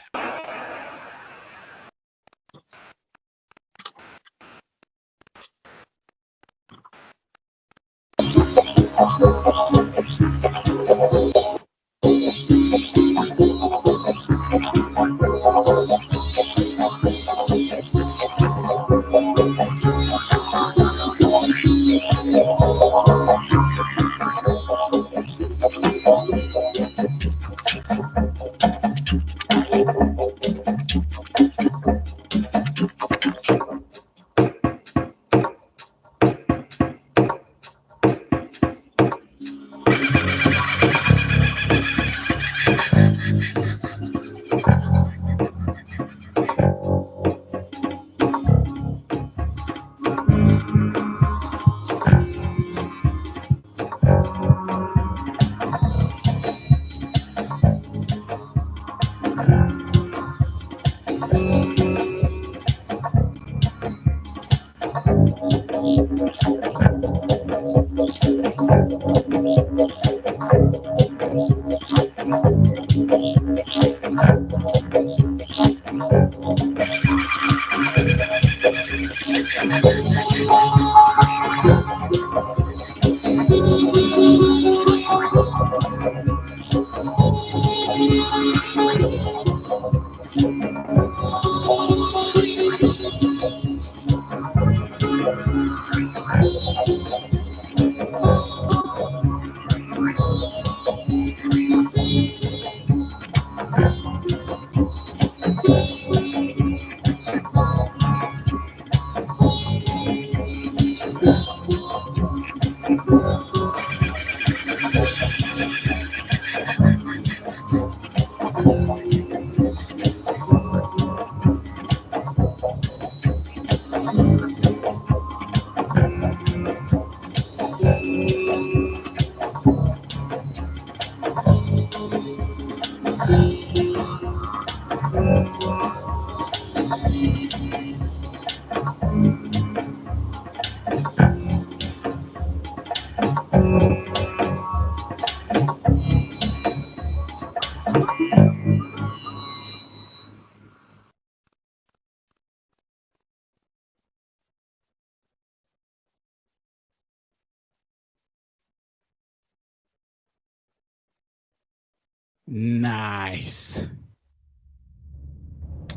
Nice.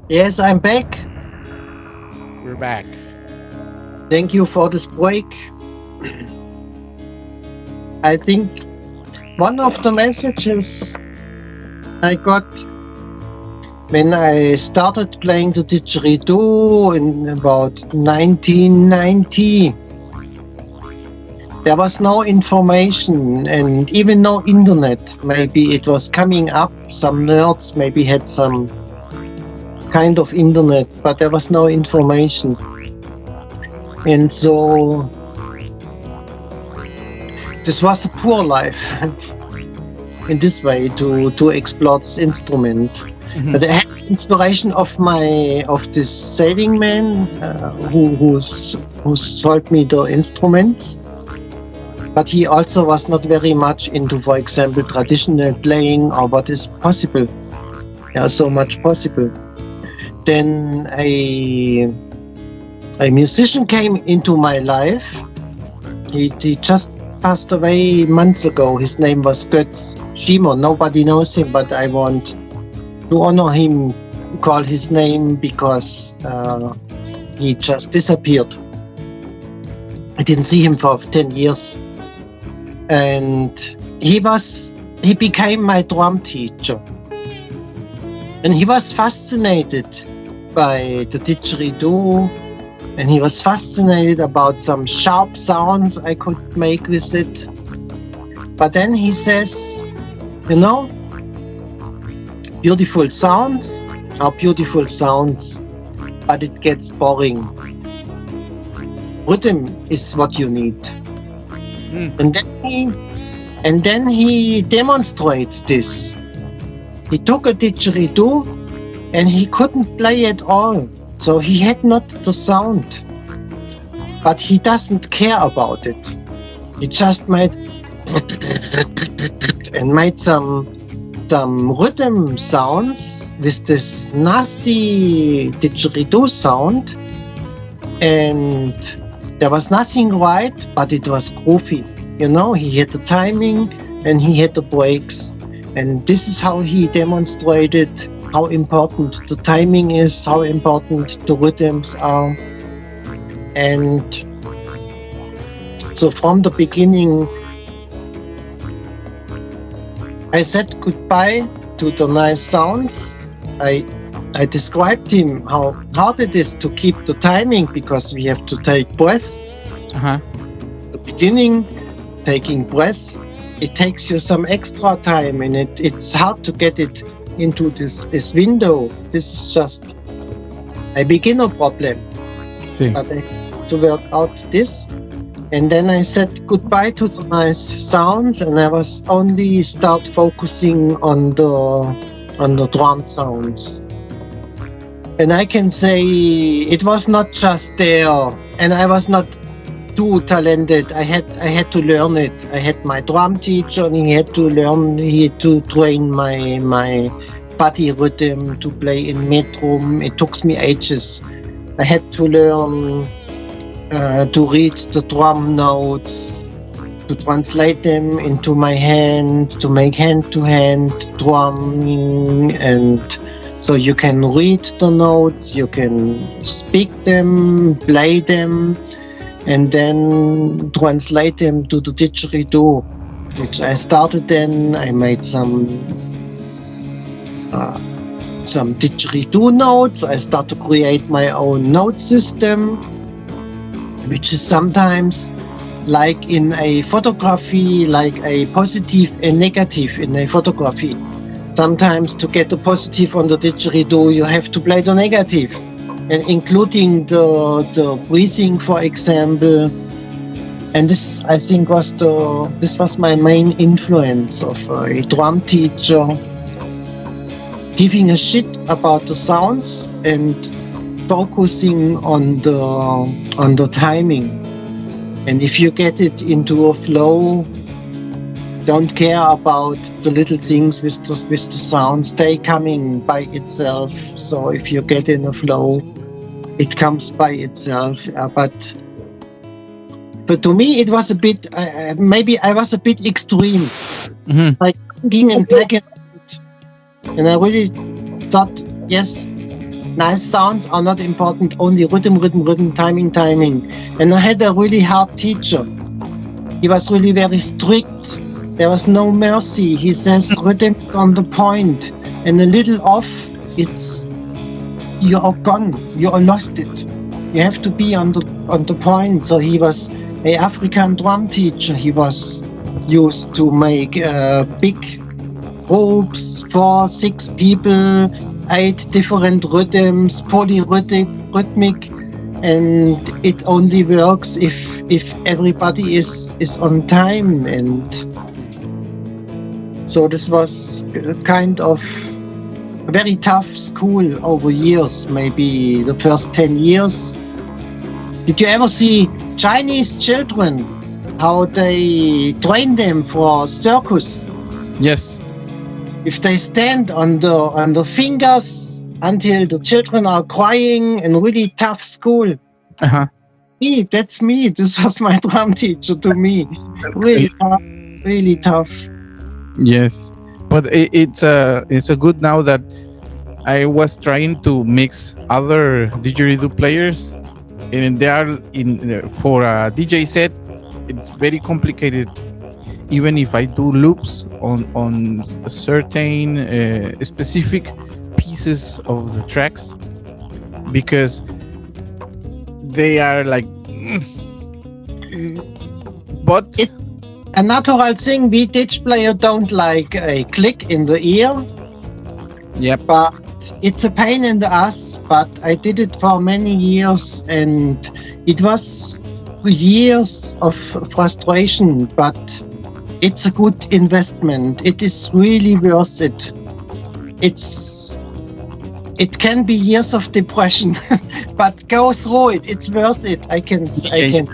Yes, I'm back. We're back. Thank you for this break. I think one of the messages I got when I started playing the Didgeridoo in about 1990, there was no information and even no internet. Maybe it was coming up. Some nerds maybe had some kind of internet, but there was no information. And so this was a poor life in this way to explore this instrument. Mhm. But I had inspiration of this saving man who sold me the instruments. But he also was not very much into, for example, traditional playing or what is possible. Yeah, so much possible. Then a musician came into my life. He just passed away months ago. His name was Götz Schimo. Nobody knows him, but I want to honor him, call his name, because he just disappeared. I didn't see him for 10 years. And he became my drum teacher. And he was fascinated by the didgeridoo, and he was fascinated about some sharp sounds I could make with it. But then he says, beautiful sounds are beautiful sounds, but it gets boring. Rhythm is what you need. And then he demonstrates this. He took a didgeridoo and he couldn't play at all. So he had not the sound. But he doesn't care about it. He just made some rhythm sounds with this nasty didgeridoo sound. And there was nothing right, but it was groovy. He had the timing and he had the breaks. And this is how he demonstrated how important the timing is, how important the rhythms are. And so from the beginning, I said goodbye to the nice sounds. I described him how hard it is to keep the timing, because we have to take breath. The beginning, taking breath, it takes you some extra time, and it's hard to get it into this window. This is just a beginner problem. Sí. But I have to work out this. And then I said goodbye to the nice sounds, and I was only start focusing on the drum sounds. And I can say it was not just there, and I was not too talented. I had to learn it. I had my drum teacher, and he had to train my body rhythm to play in metrum. It took me ages. I had to learn to read the drum notes, to translate them into my hand, to make hand-to-hand drumming, and so you can read the notes, you can speak them, play them, and then translate them to the didgeridoo, which I started then. I made some didgeridoo notes. I start to create my own note system, which is sometimes like in a photography, like a positive and negative in a photography. Sometimes to get the positive on the didgeridoo, you have to play the negative, and including the breathing, for example. And this, I think, this was my main influence of a drum teacher, giving a shit about the sounds and focusing on the timing. And if you get it into a flow, don't care about the little things with the sound. Stay coming by itself. So if you get in a flow, it comes by itself. But to me, it was a bit. Maybe I was a bit extreme, like singing in black and white. And I really thought, yes, nice sounds are not important. Only rhythm, timing. And I had a really hard teacher. He was really very strict. There was no mercy. He says rhythm is on the point, and a little off, you are gone. You are lost it. You have to be on the point. So he was an African drum teacher. He was used to make big groups, 4, 6 people, 8 different rhythms, polyrhythmic, and it only works if everybody is on time. And so this was kind of a very tough school over years, maybe the first 10 years. Did you ever see Chinese children, how they train them for circus? Yes. If they stand on the fingers until the children are crying, and really tough school. That's me. This was my drum teacher to me. Really tough. Yes, but it's a good now that I was trying to mix other didgeridoo players, and they are for a DJ set. It's very complicated. Even if I do loops on certain specific pieces of the tracks, because they are like, but it's a natural thing. We ditch player don't like a click in the ear. Yep. But it's a pain in the ass. But I did it for many years, and it was years of frustration. But it's a good investment. It is really worth it. It can be years of depression, but go through it. It's worth it. I can say.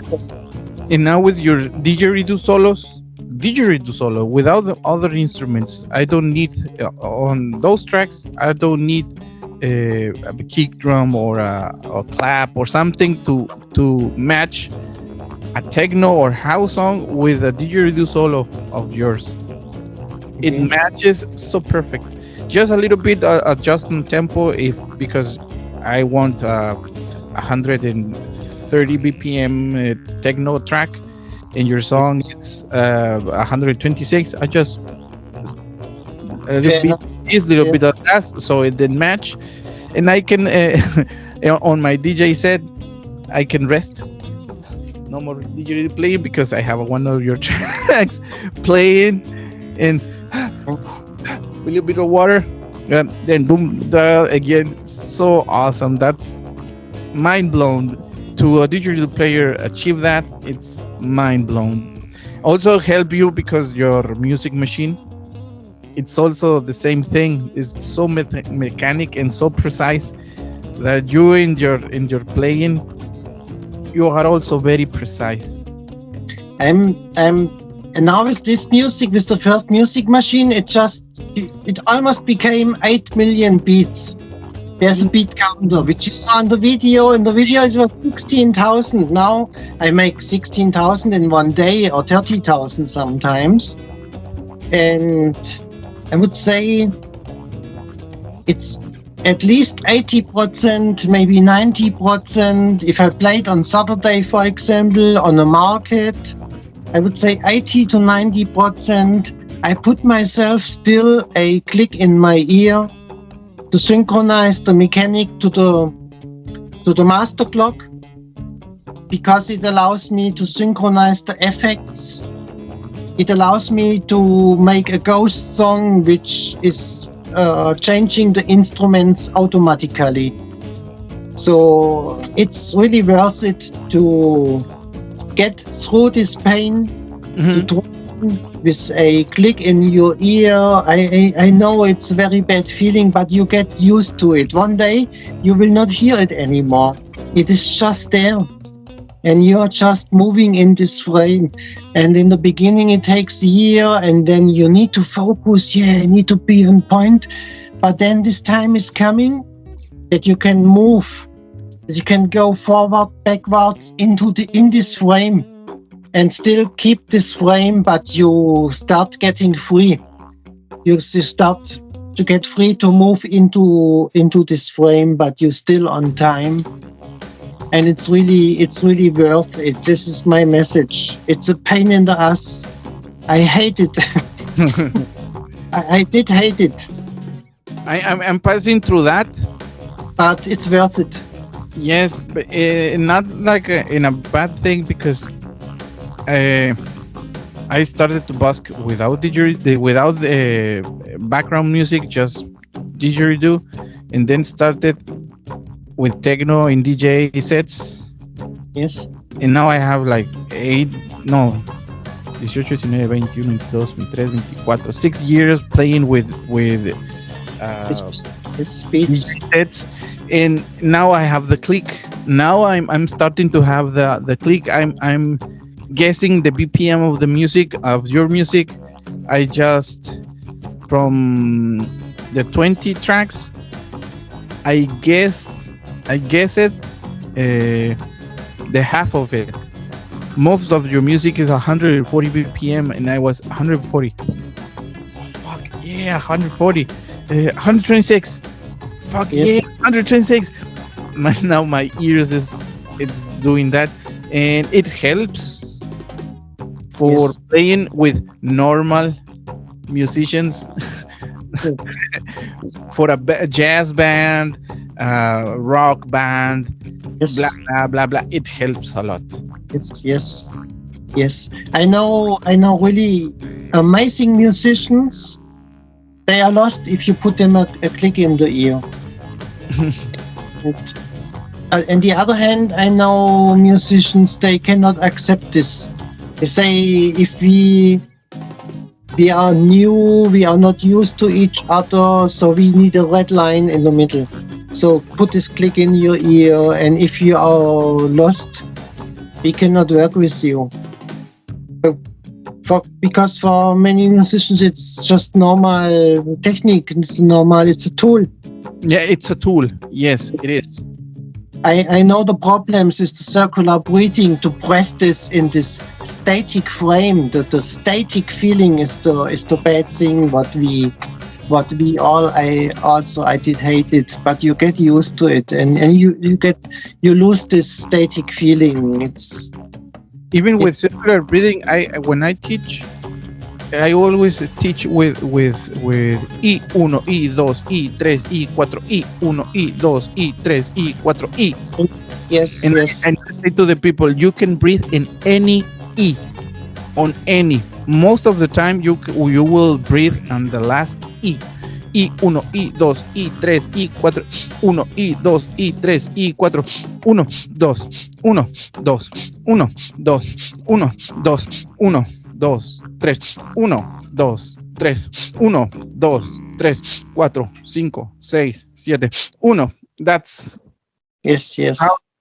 And now with your didgeridoo solo without the other instruments, I don't need on those tracks. I don't need a kick drum or a clap or something to match a techno or house song with a didgeridoo solo of yours. It matches so perfect. Just a little bit adjusting tempo because I want 130 BPM techno track, and your song it's 126. I just a little bit of that, so it didn't match, and I can on my DJ set I can rest. No more didgeridoo playing because I have one of your tracks playing, and a little bit of water, then boom, again. So awesome. That's mind blown. To a didgeridoo player achieve that, it's mind blown. Also help you because your music machine, it's also the same thing. It's so mechanic and so precise that you in your playing, you are also very precise. I'm and now with this music, with the first music machine, it almost became 8 million beats. There's a beat counter, which you saw in the video. In the video, it was 16,000. Now I make 16,000 in one day, or 30,000 sometimes. And I would say it's at least 80%, maybe 90%. If I played on Saturday, for example, on a market, I would say 80 to 90%. I put myself still a click in my ear to synchronize the mechanic to the master clock, because it allows me to synchronize the effects. It allows me to make a ghost song which is changing the instruments automatically. So it's really worth it to get through this pain with a click in your ear. I know it's a very bad feeling, but you get used to it. One day you will not hear it anymore. It is just there. And you're just moving in this frame. And in the beginning it takes a year, and then you need to focus. Yeah, you need to be on point. But then this time is coming that you can move, that you can go forward, backwards in this frame, and still keep this frame, but you start getting free. You start to get free to move into this frame, but you're still on time. And it's really worth it. This is my message. It's a pain in the ass. I hate it. I did hate it. I'm passing through that. But it's worth it. Yes, but not like in a bad thing, because I started to busk without without the background music, just didgeridoo, and then started with techno in DJ sets. Yes. And now I have like 6 years playing with sets, and now I have the click. Now I'm starting to have the click. I'm guessing the BPM of the music, of your music. I just, from the 20 tracks, I guess it, the half of it. Most of your music is 140 BPM, and I was 140. Oh, fuck yeah, 140. 126. Fuck yes. Yeah, 126. Now my ears it's doing that, and it helps for playing with normal musicians. For a jazz band, rock band, blah blah blah blah. It helps a lot. Yes. I know really amazing musicians. They are lost if you put them a click in the ear. On the other hand, I know musicians, they cannot accept this. They say, if we are new, we are not used to each other, so we need a red line in the middle. So put this click in your ear, and if you are lost, we cannot work with you. Because for many musicians, it's just normal technique. It's a tool. Yeah, it's a tool. Yes, it is. I know the problems is the circular breathing, to press this in this static frame. The static feeling is the bad thing. What we all I did hate it, but you get used to it, and you lose this static feeling. It's even with circular breathing. When I teach, I always teach with I1, I2, I3, I4, I1, I2, I3, I4, I. Yes, and yes. And I say to the people, you can breathe in any I, on any. Most of the time, you will breathe on the last I. I1, I2, I3, I4, I, I2, I3, I4, 1, 2, 1, 2, 1, 2, 1, 2, 1, 2, 3, 1, 2, 3, 1, 2, 3, 4, 5, 6, 7, 1. That's yes.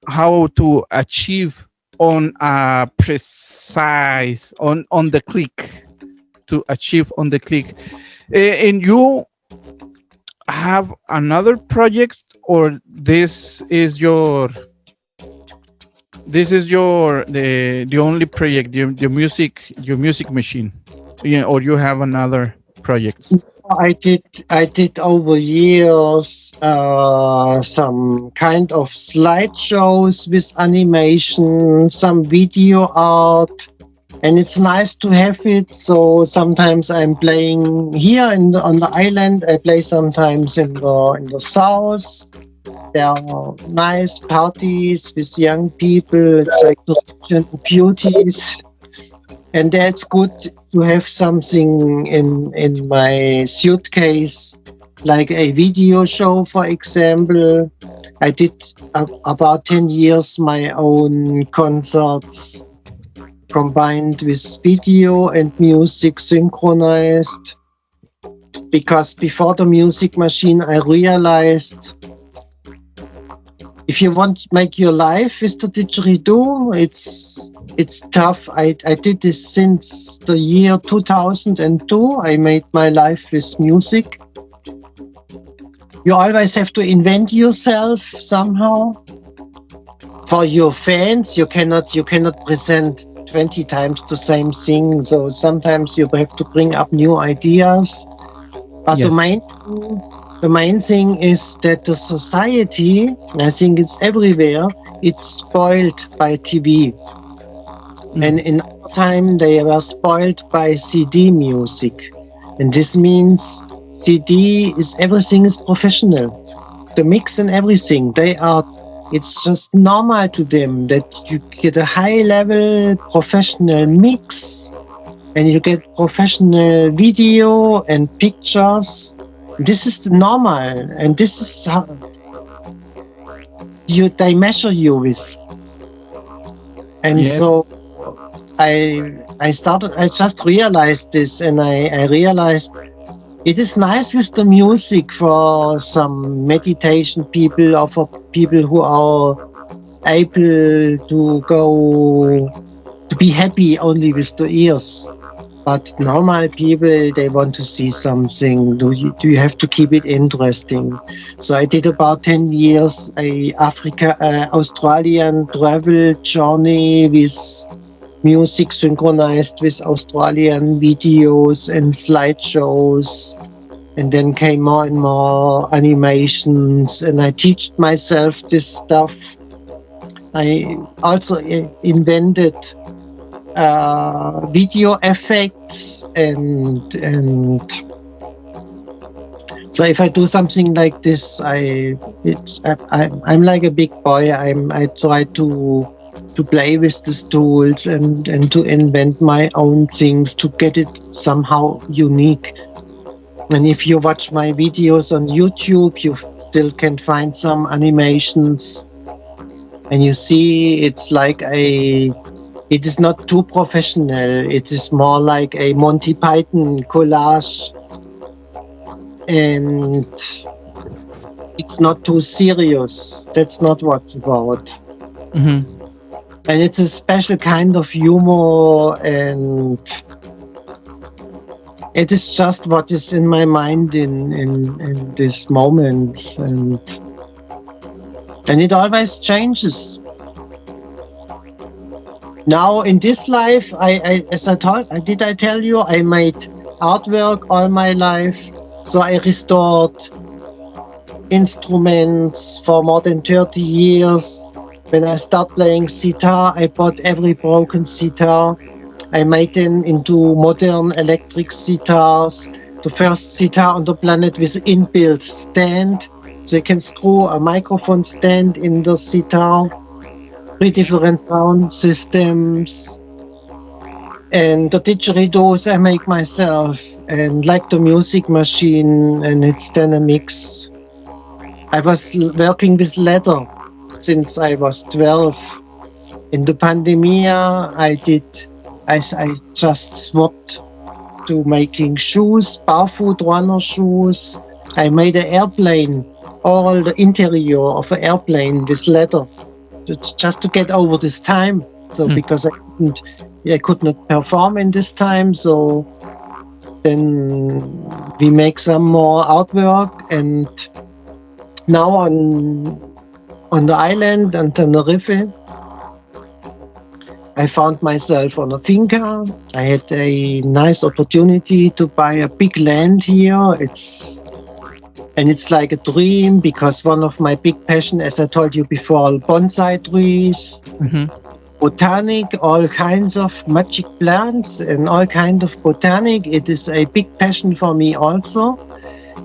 how to achieve on a precise on the click, to achieve on the click. And you have another project, or this is your the only project, your music machine, yeah, or you have another projects? I did over years some kind of slideshows with animation, some video art, and it's nice to have it. So sometimes I'm playing here on the island. I play sometimes in the south. There are nice parties with young people. It's like the rich and beauties, and that's good to have something in my suitcase, like a video show, for example. I did about 10 years my own concerts combined with video and music synchronized, because before the music machine I realized if you want to make your life with the didgeridoo, it's tough. I did this since the year 2002. I made my life with music. You always have to invent yourself somehow. For your fans, you cannot present 20 times the same thing. So sometimes you have to bring up new ideas. But Yes. the main thing is that the society, I think it's everywhere, it's spoiled by TV. And in our time, they were spoiled by CD music. And this means CD is everything is professional. The mix and everything, it's just normal to them that you get a high level professional mix and you get professional video and pictures. This is the normal, and this is how they measure you with. And Yes. so I just realized this, and I realized it is nice with the music for some meditation people, or for people who are able to be happy only with the ears. But normal people, they want to see something. Do you have to keep it interesting? So I did about 10 years a Australian travel journey with music synchronized with Australian videos and slideshows. And then came more and more animations, and I teach myself this stuff. I also invented video effects, and so if I do something like this, I'm like a big boy. I try to play with these tools and to invent my own things to get it somehow unique. And if you watch my videos on YouTube, you still can find some animations, and you see it's like it is not too professional. It is more like a Monty Python collage, and it's not too serious. That's not what it's about. Mm-hmm. And it's a special kind of humor, and it is just what is in my mind in these moments, and it always changes. Now in this life, I tell you, I made artwork all my life. So I restored instruments for more than 30 years. When I start playing sitar, I bought every broken sitar. I made them into modern electric sitars. The first sitar on the planet with inbuilt stand. So you can screw a microphone stand in the sitar. 3 different sound systems, and the didgeridoos I make myself, and like the music machine, and it's then a mix. I was working with leather since I was 12. In the pandemic, I just swapped to making shoes, barefoot runner shoes. I made an airplane, all the interior of an airplane with leather. just to get over this time. So because I could not perform in this time, so then we make some more artwork, and now on the island on Tenerife, I found myself on a finca. I had a nice opportunity to buy a big land here. It's like a dream, because one of my big passion, as I told you before, bonsai trees, botanic, all kinds of magic plants and all kinds of botanic. It is a big passion for me also.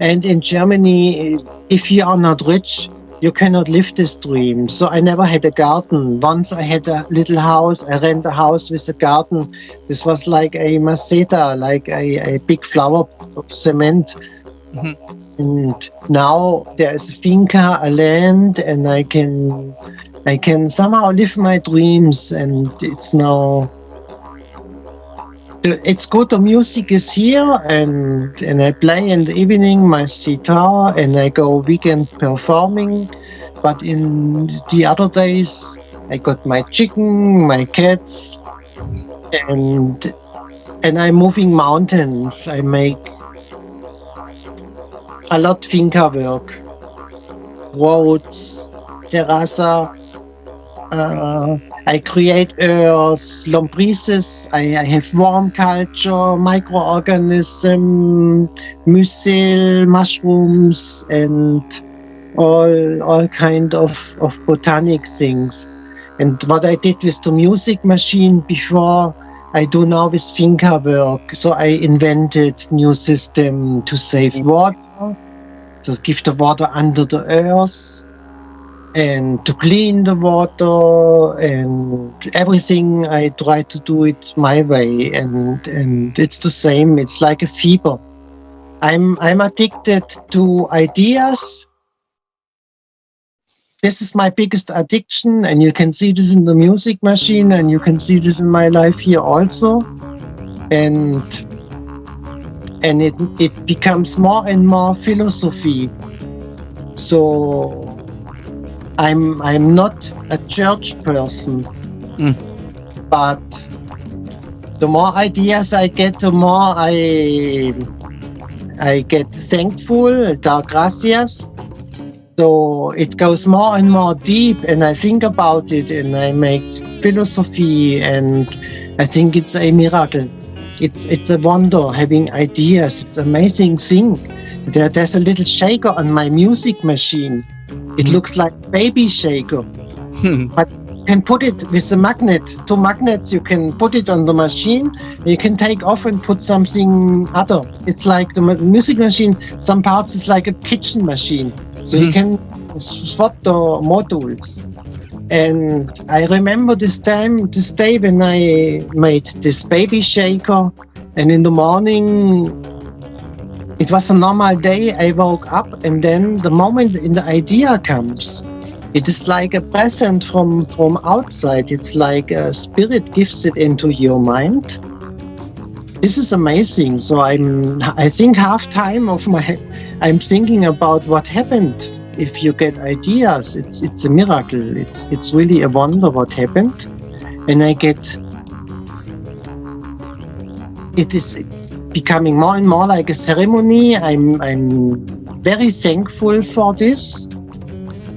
And in Germany, if you are not rich, you cannot live this dream. So I never had a garden. Once I had a little house. I rent a house with a garden. This was like a maceta, like a big flower of cement. And now there is a finca, a land, and I can somehow live my dreams. And it's now, it's good. The music is here, and I play in the evening my sitar, and I go weekend performing. But in the other days, I got my chicken, my cats, and I'm moving mountains. I make a lot finca work, roads, terrassa. I create earth, lombrices. I have worm culture, microorganism, mycel, mushrooms, and all kind of botanic things. And what I did with the music machine before, I do now with finca work. So I invented new system to save water, to give the water under the earth, and to clean the water, and everything. I try to do it my way, and it's the same. It's like a fever. I'm addicted to ideas. This is my biggest addiction, and you can see this in the music machine, and you can see this in my life here also. And it becomes more and more philosophy. So I'm not a church person, but the more ideas I get, the more I get thankful. Da gracias. So it goes more and more deep, and I think about it, and I make philosophy, and I think it's a miracle. It's a wonder having ideas. It's an amazing thing. There's a little shaker on my music machine. It looks like a baby shaker, but you can put it with a magnet. 2 magnets, you can put it on the machine. You can take off and put something other. It's like the music machine. Some parts is like a kitchen machine. So you can swap the modules. And I remember this day when I made this baby shaker, and in the morning, it was a normal day. I woke up, and then the moment the idea comes, it is like a present from outside. It's like a spirit gives it into your mind. This is amazing. So I think half time of I'm thinking about what happened. If you get ideas, it's a miracle. It's really a wonder what happened, and it is becoming more and more like a ceremony. I'm very thankful for this,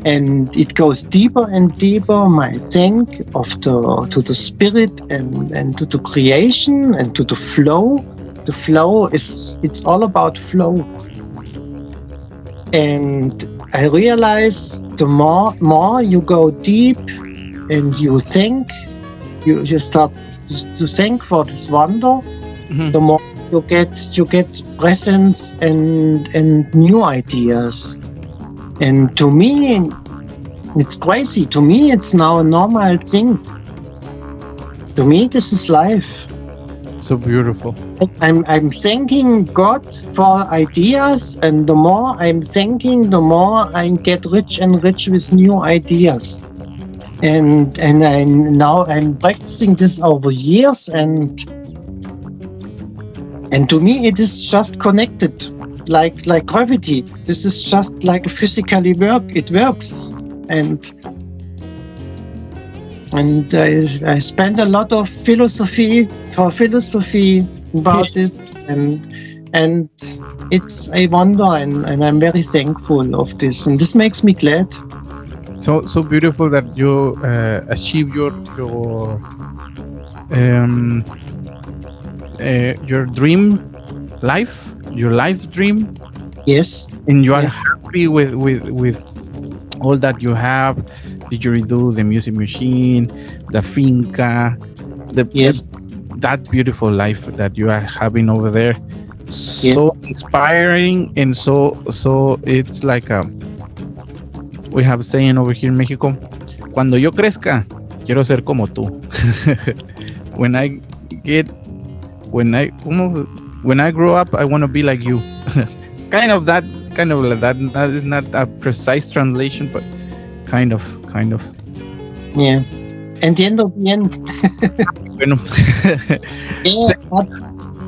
and it goes deeper and deeper. My thank to the spirit and to the creation and to the flow. The flow it's all about flow. And I realize the more you go deep and you think, you start to thank for this wonder, the more you get presence and new ideas. And to me, it's crazy. To me, it's now a normal thing. To me, this is life. So beautiful. I'm thanking God for ideas, and the more I'm thanking, the more I get rich and rich with new ideas. And I'm practicing this over years, and to me it is just connected, like gravity. This is just like physically work. It works, and And I spent a lot of philosophy about this, and it's a wonder, and I'm very thankful of this, and this makes me glad. So beautiful that you achieve um, your dream life, your life dream, Yes, and you are yes, happy with all that you have. Didgeridoo, the music machine, the finca, yes, that beautiful life that you are having over there. yes. So inspiring, and so it's like we have saying over here in Mexico, cuando yo crezca, quiero ser como tú. when I get, when I, when I grow up, I want to be like you. kind of that, kind of like that. That is not a precise translation, but kind of. Yeah. And the end of the end. Bueno. Yeah,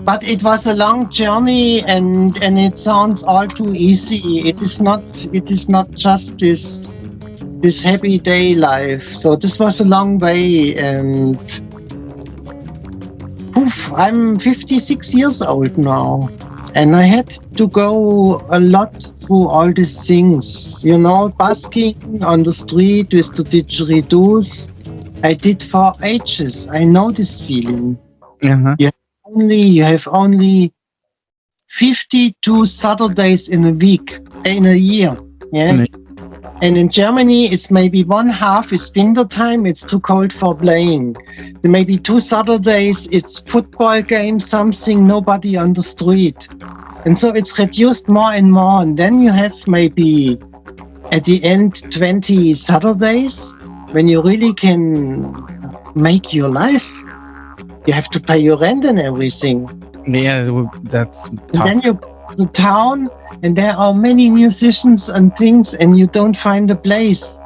but it was a long journey, and it sounds all too easy. It is not just this happy day life. So this was a long way, and poof, I'm 56 years old now. And I had to go a lot through all these things, basking on the street with the didgeridoos. I did for ages. I know this feeling. Uh-huh. You have only 52 Saturdays in a year. Yeah. And in Germany, it's maybe one half is winter time. It's too cold for playing. There may be 2 Saturdays. It's football game, something, nobody on the street. And so it's reduced more and more. And then you have maybe at the end 20 Saturdays when you really can make your life. You have to pay your rent and everything. Yeah, that's tough. And then you go to the town, and there are many musicians and things, and you don't find a place.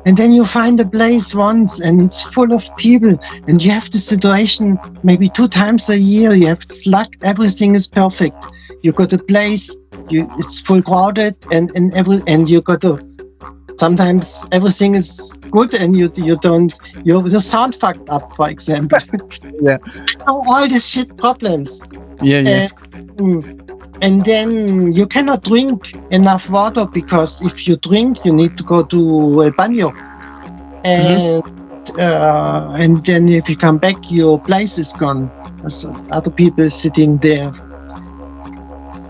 And then you find a place once, and it's full of people, and you have the situation maybe 2 times a year. You have luck, everything is perfect. You got a place, it's full crowded, and you got a. Sometimes everything is good, and your sound fucked up, for example. Yeah. All these shit problems. Yeah. And then you cannot drink enough water, because if you drink, you need to go to a banyo. And then if you come back, your place is gone. There's other people sitting there.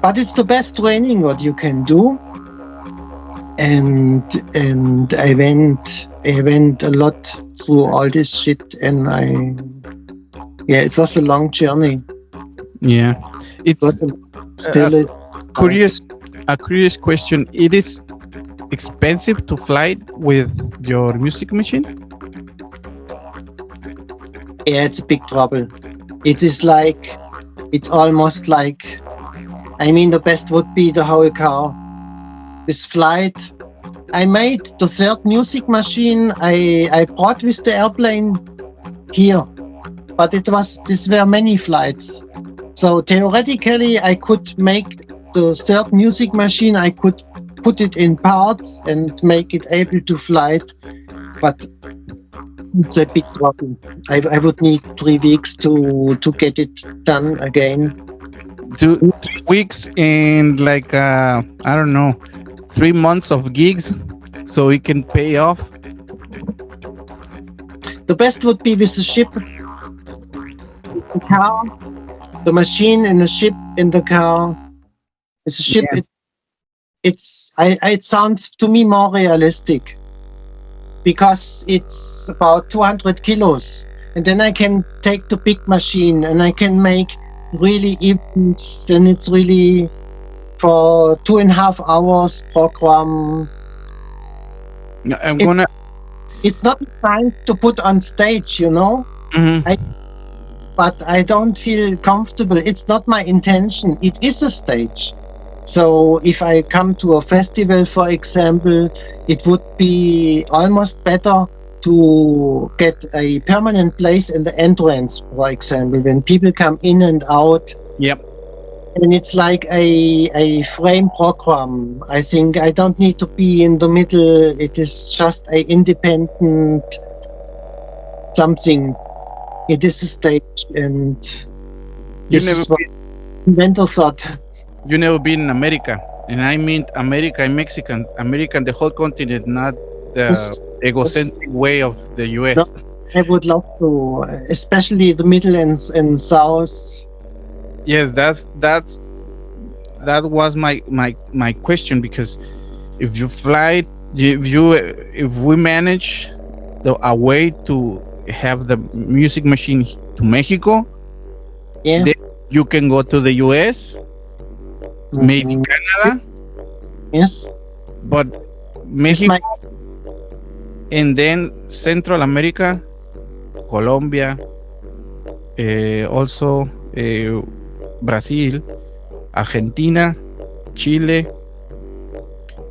But it's the best training what you can do. And I went a lot through all this shit, and it was a long journey. Yeah, it's still a curious question. It is expensive to fly with your music machine? Yeah, it's a big trouble. It's almost like, the best would be the whole car. This flight, I made the 3rd music machine I brought with the airplane here, but these were many flights. So theoretically, I could make the 3rd music machine, I could put it in parts and make it able to fly, but it's a big problem. I would need 3 weeks to get it done again. 3 weeks and like, I don't know, 3 months of gigs so it can pay off? The best would be with a ship. The car, the machine and the ship in the car. With a ship, Yeah. it sounds to me more realistic, because it's about 200 kilos. And then I can take the big machine and I can make really events. Then it's really for 2.5 hours program. It's not designed to put on stage, Mm-hmm. But I don't feel comfortable. It's not my intention. It is a stage. So if I come to a festival, for example, it would be almost better to get a permanent place in the entrance, for example, when people come in and out. Yep. And it's like a frame program. I think I don't need to be in the middle. It is just a independent something. It is a stage, and You this never is what been, inventor thought. you never been in America, and I mean America and Mexican, American, the whole continent, not the Yes, yes. egocentric way of the No, U.S. I would love to, especially the middle and south. Yes, that was my question, because if you fly, if we manage a way to have the music machine to Mexico, Yeah. then you can go to the US, maybe Mhm. Canada, Yes. but It's Mexico, my and then Central America, Colombia, also Brazil, Argentina, Chile,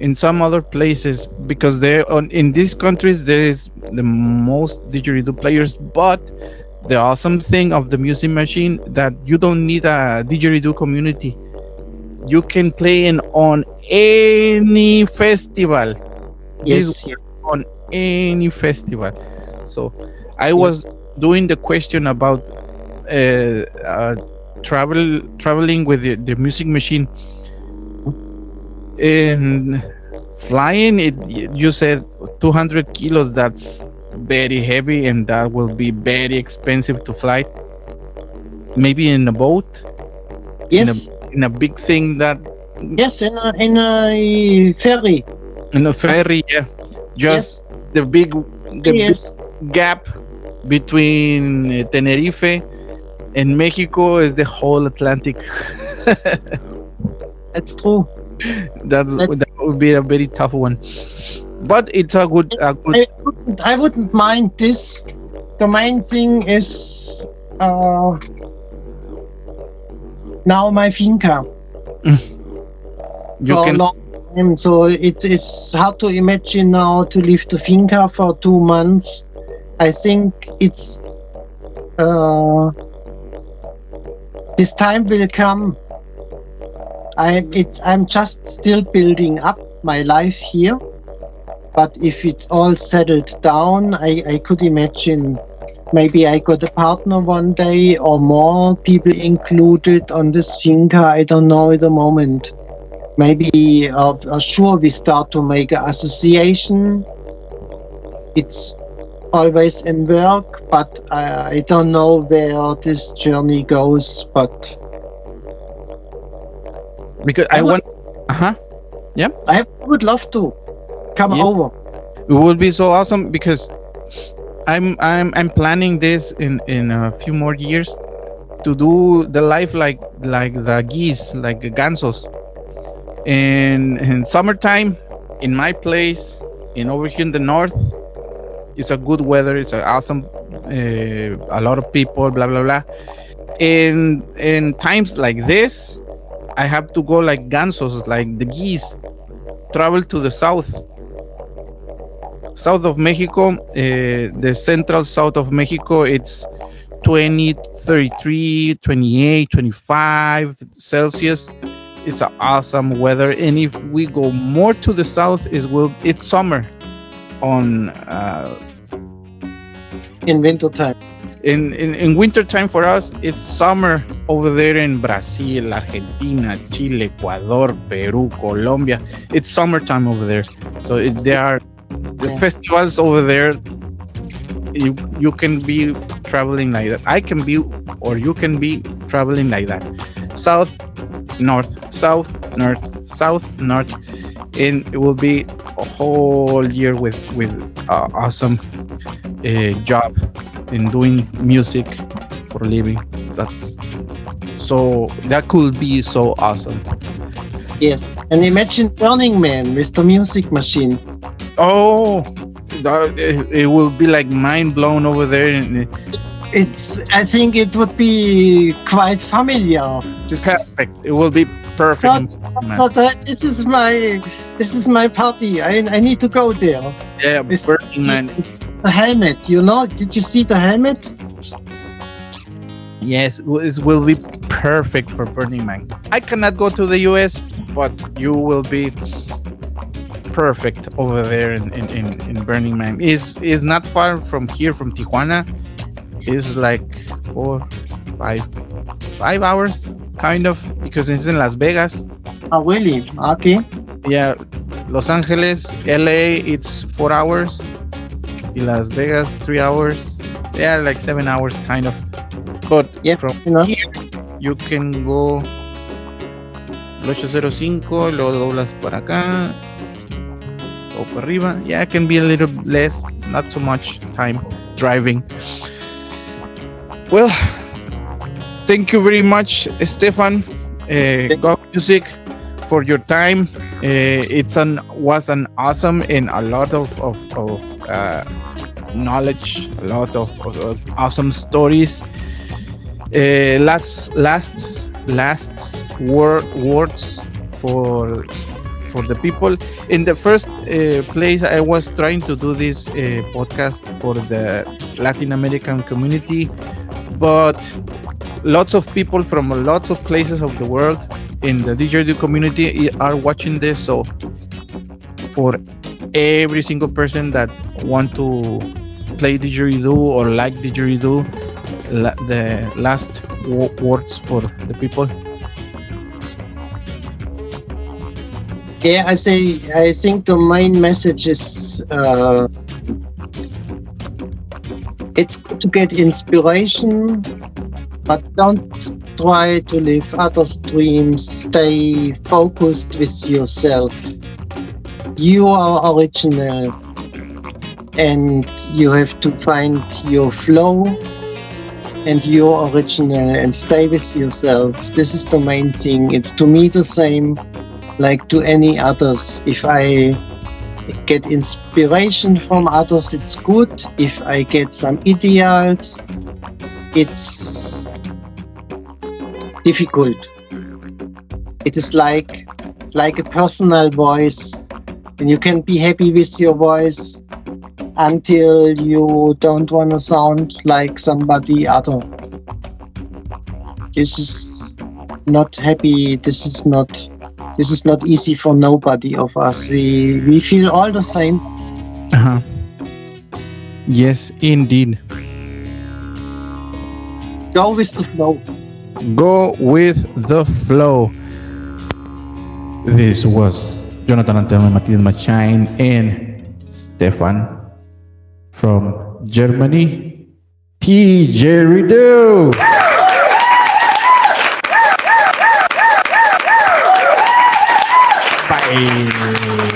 in some other places, because there on in these countries there is the most didgeridoo players. But the awesome thing of the music machine, that you don't need a didgeridoo community. You can play in on any festival. This yes, yes, works on any festival. So I was yes. doing the question about uh, uh, traveling with the music machine. In flying, it you said 200 kilos. That's very heavy, and that will be very expensive to fly. Maybe in a boat, in a Yes, in a big thing, that yes, in a ferry. in a ferry. Yeah, Yes, just the big yes, gap between Tenerife and Mexico is the whole Atlantic. that's true. That's That would be a very tough one, but it's a good. I wouldn't mind this. The main thing is uh, now my finca You for a can. long time. So it's hard to imagine now to leave the finca for 2 months. I think it's this time will come. I'm just still building up my life here. But if it's all settled down, I could imagine maybe I got a partner one day or more people included on this finca. I don't know at the moment. Maybe sure we start to make an association. It's always in work, but I don't know where this journey goes. But Because I I would want. Uh-huh. Yeah. I would love to come Yes. over. It would be so awesome, because I'm planning this in a few more years, to do the life like the geese, like the gansos. And in summertime, in my place, in over here in the north, it's a good weather. It's a awesome, a lot of people, blah blah blah. In times like this, I have to go like gansos, like the geese, travel to the south of Mexico, the central south of Mexico. It's 20, 33, 28, 25 Celsius. It's an awesome weather. And if we go more to the south, it's summer on In wintertime. in winter time. For us, it's summer over there in Brazil, Argentina, Chile, Ecuador, Peru, Colombia. It's summertime over there. So there are the Yeah. festivals over there. You can be traveling like that. I can be, or you can be traveling like that. South, north, south, north, south, north, and it will be a whole year with awesome job in doing music for a living. That could be so awesome. Yes. And imagine Burning Man with the music machine. Oh, it will be like mind blown over there. And I think it would be quite familiar. perfect. It will be perfect. This is my party. I need to go there. Yeah, Burning Man. It's the helmet, Did you see the helmet? Yes, it will be perfect for Burning Man. I cannot go to the US, but you will be perfect over there in Burning Man. Is not far from here, from Tijuana. Is like 4, 5, 5 hours, kind of, because it's in Las Vegas. Oh, really? Okay. Yeah, Los Angeles, LA, it's 4 hours. In Las Vegas, 3 hours. Yeah, like 7 hours, kind of. But Yeah, from you know. here, you can go el 805, luego doblas para acá o para arriba. Yeah, it can be a little less, not so much time driving. Well, thank you very much, Stefan GöG Music, for your time. Was an awesome and a lot of knowledge, a lot of awesome stories. Last words for the people. In the first place, I was trying to do this podcast for the Latin American community, but lots of people from lots of places of the world in the Didgeridoo community are watching this. So for every single person that want to play Didgeridoo or like Didgeridoo, the last words for the people. Yeah, I think the main message is it's good to get inspiration, but don't try to live others' dreams. Stay focused with yourself. You are original, and you have to find your flow and your original and stay with yourself. This is the main thing. It's to me the same like to any others. If I get inspiration from others, it's good. If I get some ideals, it's difficult. It is like a personal voice, and you can be happy with your voice until you don't want to sound like somebody other. This is not happy. This is not easy for nobody of us. We feel all the same. Uh-huh. Yes, indeed. Go with the flow. Go with the flow. This was Jonathan Antonio Martinez Machine and Stefan from Germany. Tjridoo. Bye.